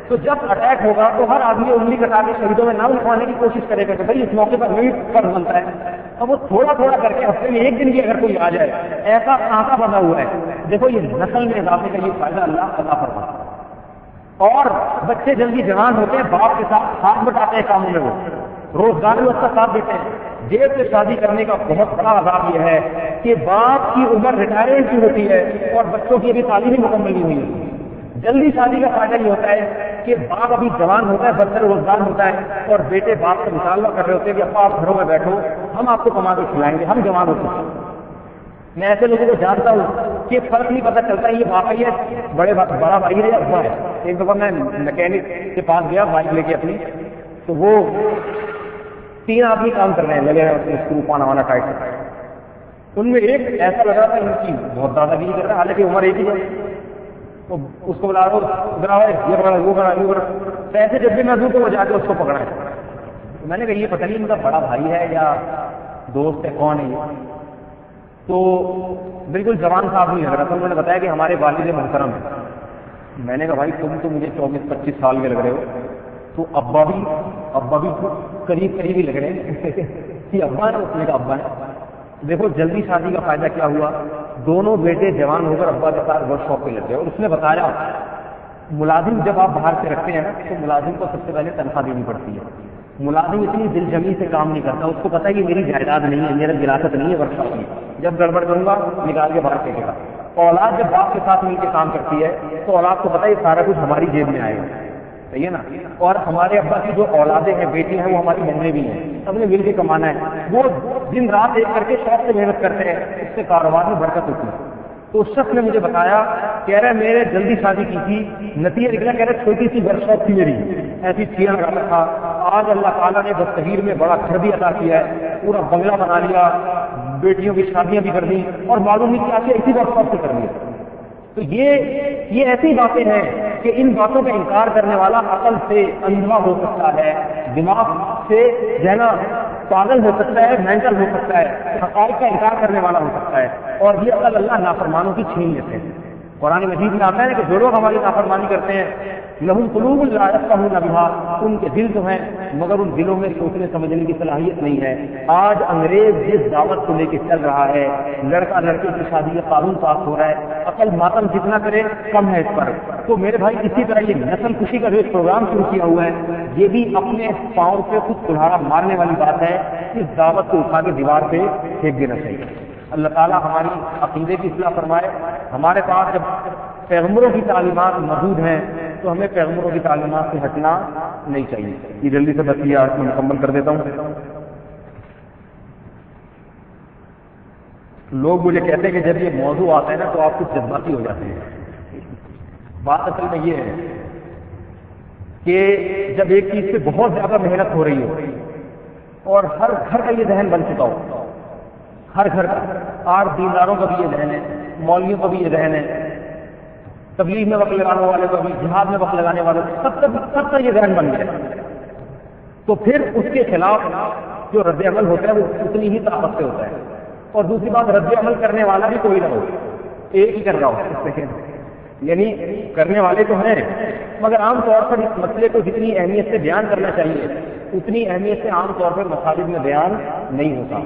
تو جب اٹیک ہوگا تو ہر آدمی انگلی کٹا کے شہیدوں میں نہ لکھوانے کی کوشش کرے گا کہ بھائی اس موقع پر میری فرض بنتا ہے۔ اب وہ تھوڑا تھوڑا کر کے ہفتے میں ایک دن بھی اگر کوئی آ جائے، ایسا سانسا بنا ہوا ہے۔ دیکھو یہ نسل میں اضافے کا یہ فائدہ اللہ عطا فرماتا ہے۔ اور بچے جلدی جوان ہوتے ہیں، باپ کے ساتھ ہاتھ بٹاتے ہیں کاموں میں، وہ روزگار میں اس کا ساتھ دیتے ہیں۔ دیر سے شادی کرنے کا بہت بڑا عذاب یہ ہے کہ باپ کی عمر ریٹائرمنٹ کی ہوتی ہے اور بچوں کی ابھی تعلیم ہی مکمل نہیں ہوئی ہوتی ہے۔ جلدی شادی کا فائدہ یہ ہوتا ہے کہ باپ ابھی جوان ہوتا ہے، بچہ روزگار ہوتا ہے اور بیٹے باپ سے مطالبہ کر رہے ہوتے ہیں کہ ابا آپ گھروں میں بیٹھو، ہم آپ کو کما کے کھلائیں گے، ہم جوان ہوتے ہیں۔ میں ایسے لوگوں کو جانتا ہوں کہ فرق نہیں پتہ چلتا یہ واقعی ہے بڑا بھائی ہے یا ابا ہے۔ ایک دفعہ میں میکینک کے پاس گیا بائک لے کے اپنی، تو وہ 3 آدمی کام کر رہے ہیں، لگے ہیں اسکرو پانا وانا ٹائٹ کرتا ہے۔ ان میں ایک ایسا لگا تھا ان کی بہت زیادہ گیری کر رہا ہے، حالانکہ عمر ایک ہی ہے۔ تو اس کو بلا رہا ہے یہ پکڑا وہ پکڑا یہ پکڑا، پیسے جب بھی میں دوں تو وہ جا کے اس کو پکڑا ہے۔ تو میں نے کہا یہ پتہ نہیں میرا بڑا بھائی ہے یا دوست ہے، کون ہے یہ؟ تو بالکل جوان صاحب نہیں لگ رہا تھا۔ انہوں نے بتایا کہ ہمارے والد محترم ہیں۔ میں نے کہا بھائی تم تو مجھے 24-25 سال کے لگ رہے ہو، تو ابا بھی قریب ہی لگ رہے ہیں کہ ابا ہے؟ اس نے کہا ابا ہے۔ دیکھو جلدی شادی کا فائدہ کیا ہوا، دونوں بیٹے جوان ہو کر ابا کے ساتھ ورک شاپ پہ لگ گئے۔ اور اس نے بتایا ملازم جب آپ باہر سے رکھتے ہیں نا تو ملازم کو سب سے پہلے تنخواہ دینی پڑتی ہے۔ ملازم اتنی دل جمی سے کام نہیں کرتا، اس کو پتا ہے کہ میری جائیداد نہیں ہے، میرا وراثت نہیں ہے ورک شاپ میں، جب گڑبڑ کروں گا نکال کے باہر پھینکے گا۔ اولاد جب باپ کے ساتھ مل کے کام کرتی ہے تو اولاد کو پتا ہے یہ سارا کچھ ہماری جیب میں آئے گا، صحیح ہے نا؟ اور ہمارے ابا کی جو اولادیں ہیں، بیٹی ہیں، وہ ہماری بہنیں بھی ہیں، سب نے مل کے کمانا ہے۔ وہ دن رات ایک کر کے شوق سے محنت کرتے ہیں، اس سے کاروبار میں برکت ہوتی ہے۔ تو اس شخص نے مجھے بتایا، کہہ رہا ہے میں نے جلدی شادی کی تھی، نتیجہ نکلا کہہ رہا چھوٹی سی ورک شاپ تھی میری، ایسی چیئر لگاتا تھا، آج اللہ تعالیٰ نے دستگیر میں بڑا گھر بھی عطا کیا ہے، پورا بنگلہ بنا لیا، بیٹیوں کی شادیاں بھی کر دی، اور معلوم نہیں کیا کہ اسی ورک شاپ سے کر لیا۔ تو یہ ایسی باتیں ہیں کہ ان باتوں کا انکار کرنے والا عقل سے اندھا ہو سکتا ہے، دماغ سے ذہنا پاگل ہو سکتا ہے، مینٹل ہو سکتا ہے، حقائق کا انکار کرنے والا ہو سکتا ہے، اور یہ عقل اللہ نافرمانوں کی چھین لیتے ہیں۔ قرآن مجید میں آتا ہے کہ جو لوگ ہماری نافرمانی کرتے ہیں لہم قلوب لا یفقہون بہا، ان کے دل تو ہیں مگر ان دلوں میں سوچنے سمجھنے کی صلاحیت نہیں ہے۔ آج انگریز جس دعوت کو لے کے چل رہا ہے، لڑکا لڑکی کی شادی کا قانون پاس ہو رہا ہے، عقل ماتم جتنا کرے کم ہے اس پر۔ تو میرے بھائی اسی طرح یہ نسل کشی کا جو ایک پروگرام شروع کیا ہوا ہے، یہ بھی اپنے پاؤں پہ خود کلہاڑا مارنے والی بات ہے۔ اس دعوت کو اٹھا کے دیوار پہ پھینک دینا چاہیے۔ اللہ تعالیٰ ہماری عقیدے کی اصلاح فرمائے۔ ہمارے پاس جب پیغمبروں کی تعلیمات موجود ہیں تو ہمیں پیغمبروں کی تعلیمات سے ہٹنا نہیں چاہیے۔ یہ جلدی سے بس یہ آج میں مکمل کر دیتا ہوں۔ لوگ مجھے کہتے ہیں کہ جب یہ موضوع آتا ہے نا تو آپ کچھ جذباتی ہو جاتے ہیں۔ بات اصل میں یہ ہے کہ جب ایک چیز سے بہت زیادہ محنت ہو رہی ہو اور ہر گھر کا یہ ذہن بن چکا ہو، ہر گھر کا، 8 دینداروں کا بھی یہ ذہن ہے، مولویوں کا بھی یہ ذہن ہے، تبلیغ میں وقت لگانے والے کا بھی، جہاد میں وقت لگانے والے سب کا یہ ذہن بن گیا، تو پھر اس کے خلاف جو رد عمل ہوتا ہے وہ اتنی ہی طاقت سے ہوتا ہے۔ اور دوسری بات، رد عمل کرنے والا بھی کوئی نہ ہو، ایک ہی کر رہا ہو، یعنی کرنے والے تو ہیں مگر عام طور پر اس مسئلے کو جتنی اہمیت سے بیان کرنا چاہیے اتنی اہمیت سے عام طور پر مساجد میں بیان نہیں ہوتا۔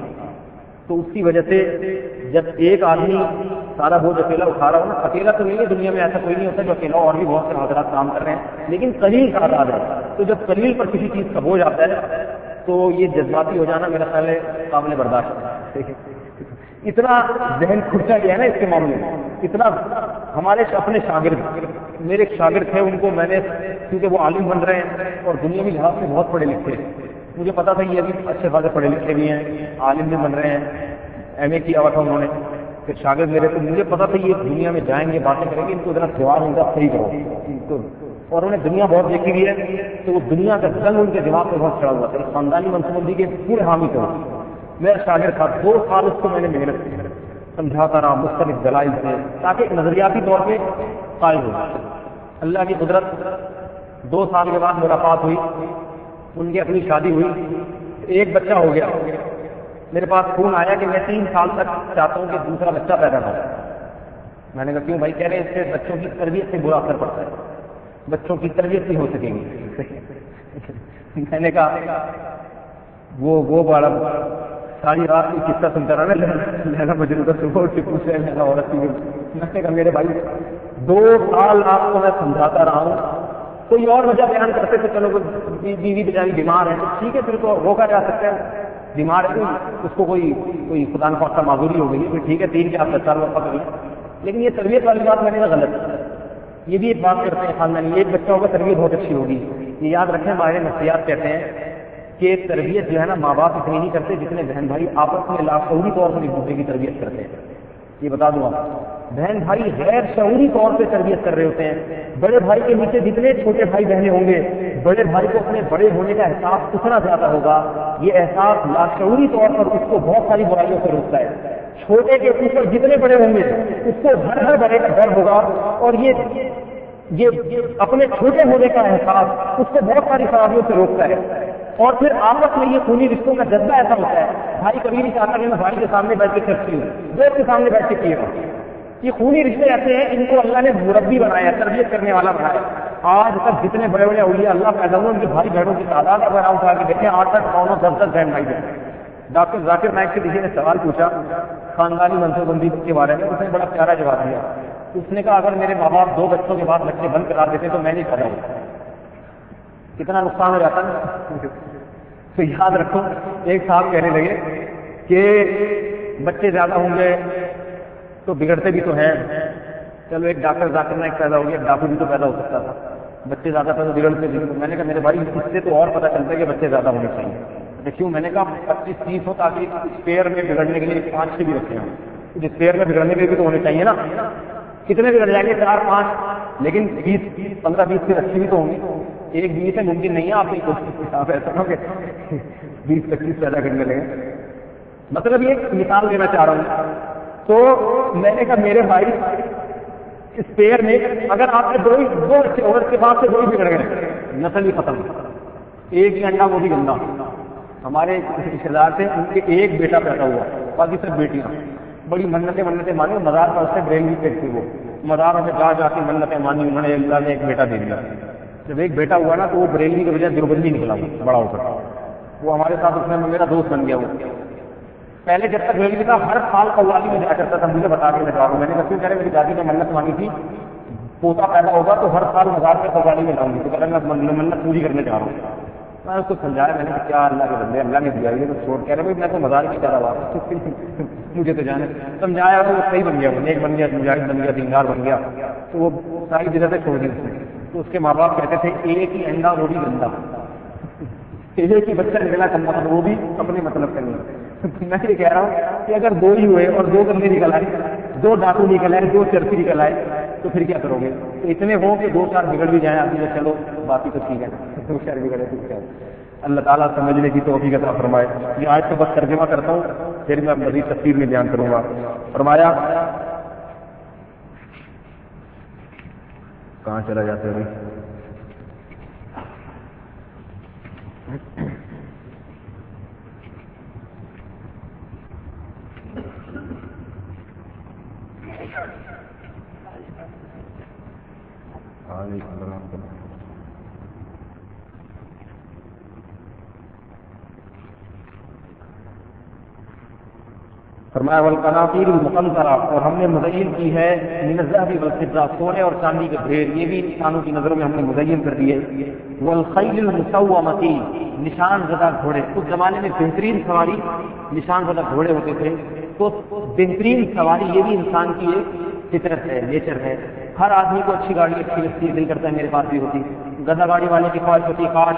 تو اس کی وجہ سے جب ایک آدمی سارا بوجھ اکیلا اٹھا رہا ہو نا، اکیلا تو نہیں ہے، دنیا میں ایسا کوئی نہیں ہوتا جو اکیلا، اور بھی بہت سے حضرات کام کر رہے ہیں، لیکن قلیل تعداد ہے، تو جب قلیل پر کسی چیز کا بوجھ آتا ہے تو یہ جذباتی ہو جانا میرا خیال ہے قابل برداشت ہے۔ اتنا ذہن کھرچا گیا ہے نا اس کے معاملے میں، اتنا ہمارے اپنے شاگرد، میرے ایک شاگرد تھے، ان کو میں نے، کیونکہ وہ عالم بن رہے ہیں اور دنیاوی لحاظ سے بہت پڑھے لکھے ہیں، مجھے پتا تھا یہ ابھی اچھے خاصے پڑھے لکھے بھی ہیں، عالم بھی بن رہے ہیں، ایم اے کیا ہوا تھا انہوں نے، پھر شاگرد میرے، تو مجھے پتا تھا یہ دنیا میں جائیں گے، باتیں کریں گے، ان کو ذرا دیوار ان کا صحیح کرو، اور انہیں دنیا بہت دیکھی ہوئی ہے، تو وہ دنیا کا جنگ ان کے دماغ پہ بہت چڑھا ہوا تھا، خاندانی منصوبندی کے پورے حامی تھے۔ میرا شاگرد تھا، 2 سال اس کو میں نے محنت کی، سمجھاتا رہا مختلف دلائل سے، تاکہ نظریاتی طور پہ قائم ہو۔ اللہ کی قدرت، 2 سال کے بعد ملاقات ہوئی، ان کی اپنی شادی ہوئی، ایک بچہ ہو گیا، میرے پاس فون آیا کہ میں 3 سال تک چاہتا ہوں کہ دوسرا بچہ پیدا ہو۔ میں نے کہا کیوں بھائی؟ کہہ رہے اس سے بچوں کی تربیت سے برا اثر پڑتا ہے، بچوں کی تربیت نہیں ہو سکے گی۔ میں نے کہا وہ بڑا ساری رات کی قصہ سنتا رہا لینا مجروح صبح اٹھ کے پوچھ رہے ہیں عورت کی۔ میں نے کہا میرے بھائی 2 سال آپ کو میں سمجھاتا رہا ہوں، کوئی اور وجہ بیان کرتے تو چلو بیوی بیچاری بیمار ہے، ٹھیک ہے، پھر تو روکا جا سکتا ہے، بیمار ہے اس کو کوئی خدا نخواستہ معذوری ہو گئی، پھر ٹھیک ہے 3 کے آپ 10 سال وقفہ کر لیں، لیکن یہ تربیت والی بات میں نے کہا غلط۔ یہ بھی ایک بات کرتے ہیں خاندانی، ایک بچہ ہوگا تربیت بہت اچھی ہوگی، یہ یاد رکھیں، ہمارے نفسیات کہتے ہیں کہ تربیت جو ہے نا ماں باپ اتنی نہیں کرتے جتنے بہن بھائی آپس میں لاشعوری طور پر ایک دوسرے کی تربیت کرتے ہیں۔ یہ بتا دوں آپ، بہن بھائی غیر شعوری طور پہ تربیت کر رہے ہوتے ہیں۔ بڑے بھائی کے نیچے جتنے چھوٹے بھائی بہنیں ہوں گے، بڑے بھائی کو اپنے بڑے ہونے کا احساس اتنا زیادہ ہوگا، یہ احساس لاشعوری طور پر اس کو بہت ساری برائیوں سے روکتا ہے۔ چھوٹے کے اوپر جتنے بڑے ہوں گے اس کو ہر بڑے کا ڈر ہوگا، اور یہ اپنے چھوٹے ہونے کا احساس اس کو بہت ساری خرابیوں سے روکتا ہے۔ اور پھر آپس میں یہ خونی رشتوں کا جذبہ ایسا ہوتا ہے، بھائی کبھی نہیں چاہتا کہ میں بھائی کے سامنے بیٹھ کے کرتی ہوں، دوست کے سامنے بیٹھ کے کیے گا۔ یہ خونی رشتے ایسے ہیں، ان کو اللہ نے مربی بنایا، تربیت کرنے والا بنایا۔ آج تک جتنے بڑے بڑے اولیاء اللہ پیدا ہوئے، ان کے بھائی بہنوں کی تعداد اگر آپ اٹھا کے دیکھیں 8 8 9 9 10 10 بہن بھائی بہن۔ ڈاکٹر ذاکر نائک سے کسی نے سوال پوچھا خاندانی منصوبہ بندی کے بارے میں، اس نے بڑا پیارا جواب دیا۔ اس نے کہا اگر میرے ماں باپ 2 بچوں کے بعد بچے بند کرا دیتے تو میں نہیں کر رہا ہوں، کتنا نقصان ہو جاتا نا۔ تو یاد رکھو، ایک صاحب کہنے لگے کہ بچے زیادہ ہوں گے تو بگڑتے بھی تو ہیں، چلو ایک ڈاکٹر ذاکر نائک پیدا ہو گیا، ڈاکو بھی تو پیدا ہو سکتا تھا، بچے زیادہ پیدا بگڑتے بھی۔ میں نے کہا میرے بھائی اس سے تو اور پتہ چلتا ہے کہ بچے زیادہ ہونے چاہیے۔ کیوں؟ میں نے کہا 25 30 ہو تاکہ اسپیئر میں بگڑنے کے لیے 5 6 بھی رکھے ہوں، اسپیئر میں بگڑنے کے لیے بھی تو ہونے چاہیے نا۔ کتنے بگڑ جائیں گے؟ 4 5، لیکن 20 15 20 سے رکھی بھی تو ہوں گی۔ ایک 20 سے ممکن نہیں ہے، آپ ایسا نہ کہ 20 25 پیدا کرنے لگے۔ مطلب یہ مثال دینا چاہ رہا ہوں۔ تو میں نے کہا میرے بھائی اسپیئر میں اگر آپ کے 2 بچے اور اس کے بعد سے 2 بگڑ گئے، نسل ہی ختم، ایک ہی انڈا وہ بھی گندا۔ ہمارے رشتے دار تھے، ان کے ایک بیٹا پیدا ہوا، باقی سب بیٹیاں، بڑی منتیں مانی، مزار پر اس سے بریلوی پہ تھی، وہ مزاروں میں جا کے منتیں مانی، انہوں نے اللہ نے ایک بیٹا دے دیا. جب ایک بیٹا ہوا نا تو وہ بریلوی کے بجائے دیوبندی نکلا وہ بڑا ہو کر. وہ ہمارے ساتھ اس میں میرا دوست بن گیا. وہ پہلے جب تک بریلوی تھا ہر سال قوالی میں جا کرتا تھا، مجھے بتا کے لگا رہا ہوں. میں نے کہا کیوں کہہ رہے میری دادی نے منت مانگی تھی پوتا پیدا ہوگا تو ہر سال مزار میں قوالی میں لاؤں گی، تو کہہ رہا میں منت پوری کرنے جا رہا ہوں. میں اس کو سمجھایا، میں نے کہا کیا اللہ کے بندے، اللہ نے دیا یہ تو چھوڑ. کہہ رہے بھائی میں تو مزار کی طرح ہوا مجھے تو جانے. سمجھایا وہ صحیح بن گیا، وہ نیک بن گیا، مجاہد بن گیا، دیندار بن گیا. تو وہ ساری جگہ چھوڑ دی. تو اس کے ماں باپ کہتے تھے ایک ہی انڈا وہ بھی گندا، ایک ہی بچہ نکلا کم مطلب وہ بھی اپنے مطلب کا نہیں. میں یہ کہہ رہا ہوں کہ اگر دو ہی ہوئے اور دو گندے نکل آئے، دو ڈاکو نکل آئے، دو چرسی نکل آئے، تو پھر کیا کرو گے؟ اتنے ہوں کہ دو چار بگڑ بھی جائیں آپ نے، چلو باقی تو ٹھیک ہے، دو چار بگڑے تو کیا. اللہ تعالیٰ سمجھنے کی توفیق عطا فرمائے. یہ آج تو بس ترجمہ کرتا ہوں، پھر میں مزید تفصیل میں بیان کروں گا. فرمایا کہاں چلا جاتے ہیں بھائی؟ فرمایا والقناطیر المقنطرہ، اور ہم نے مزین کی ہے من الذهب والفضہ، سونے اور چاندی کے ڈھیر، یہ بھی انسانوں کی نظروں میں ہم نے مزین کر دیے. والخیل المسومۃ، نشان زدہ گھوڑے. اس زمانے میں بہترین سواری نشان زدہ گھوڑے ہوتے تھے. تو بہترین سواری یہ بھی انسان کی ایک فطرت ہے، نیچر ہے. ہر آدمی کو اچھی گاڑی اچھی لگتی ہے، دل کرتا ہے میرے پاس بھی ہوتی. گدا گاڑی والے کی خواہش ہوتی کاش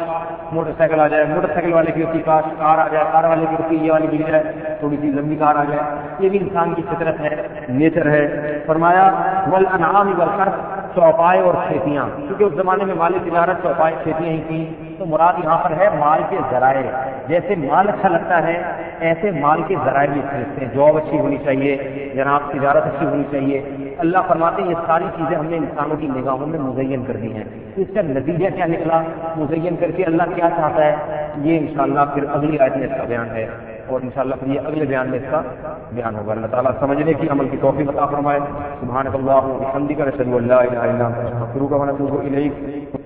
موٹر سائیکل آ جائے، موٹر سائیکل والے کی ہوتی کاش کار آ جائے، کار والے کی ہوتی یہ والی مل جائے، تھوڑی سی لمبی کار آ جائے. یہ بھی انسان کی فطرت ہے، نیچر ہے. فرمایا والانعام والحرث، چوپائے اور کھیتیاں، کیونکہ اس زمانے میں مالی تجارت چوپائے کھیتیاں ہی تھیں. تو مراد یہاں پر ہے مال کے ذرائع. جیسے مال اچھا لگتا ہے ایسے مال کے ذرائع بھی اچھے لگتے ہیں. جاب اچھی ہونی چاہیے جناب، تجارت اچھی ہونی چاہیے. اللہ فرماتے ہیں یہ ساری چیزیں ہم نے انسانوں کی نگاہوں میں مزین کر دی ہیں. اس کا نتیجہ کیا نکلا مزین کر کے اللہ کیا چاہتا ہے، یہ انشاءاللہ پھر اگلی آیت میں اس کا بیان ہے، اور انشاءاللہ پھر یہ اگلے بیان میں اس کا بیان ہوگا. اللہ تعالیٰ سمجھنے کی عمل کی توفیق عطا فرمائے. سبحانک اللہم و بحمدک، نشہد ان لا الہ الا انت، نستغفرک و نتوب الیک.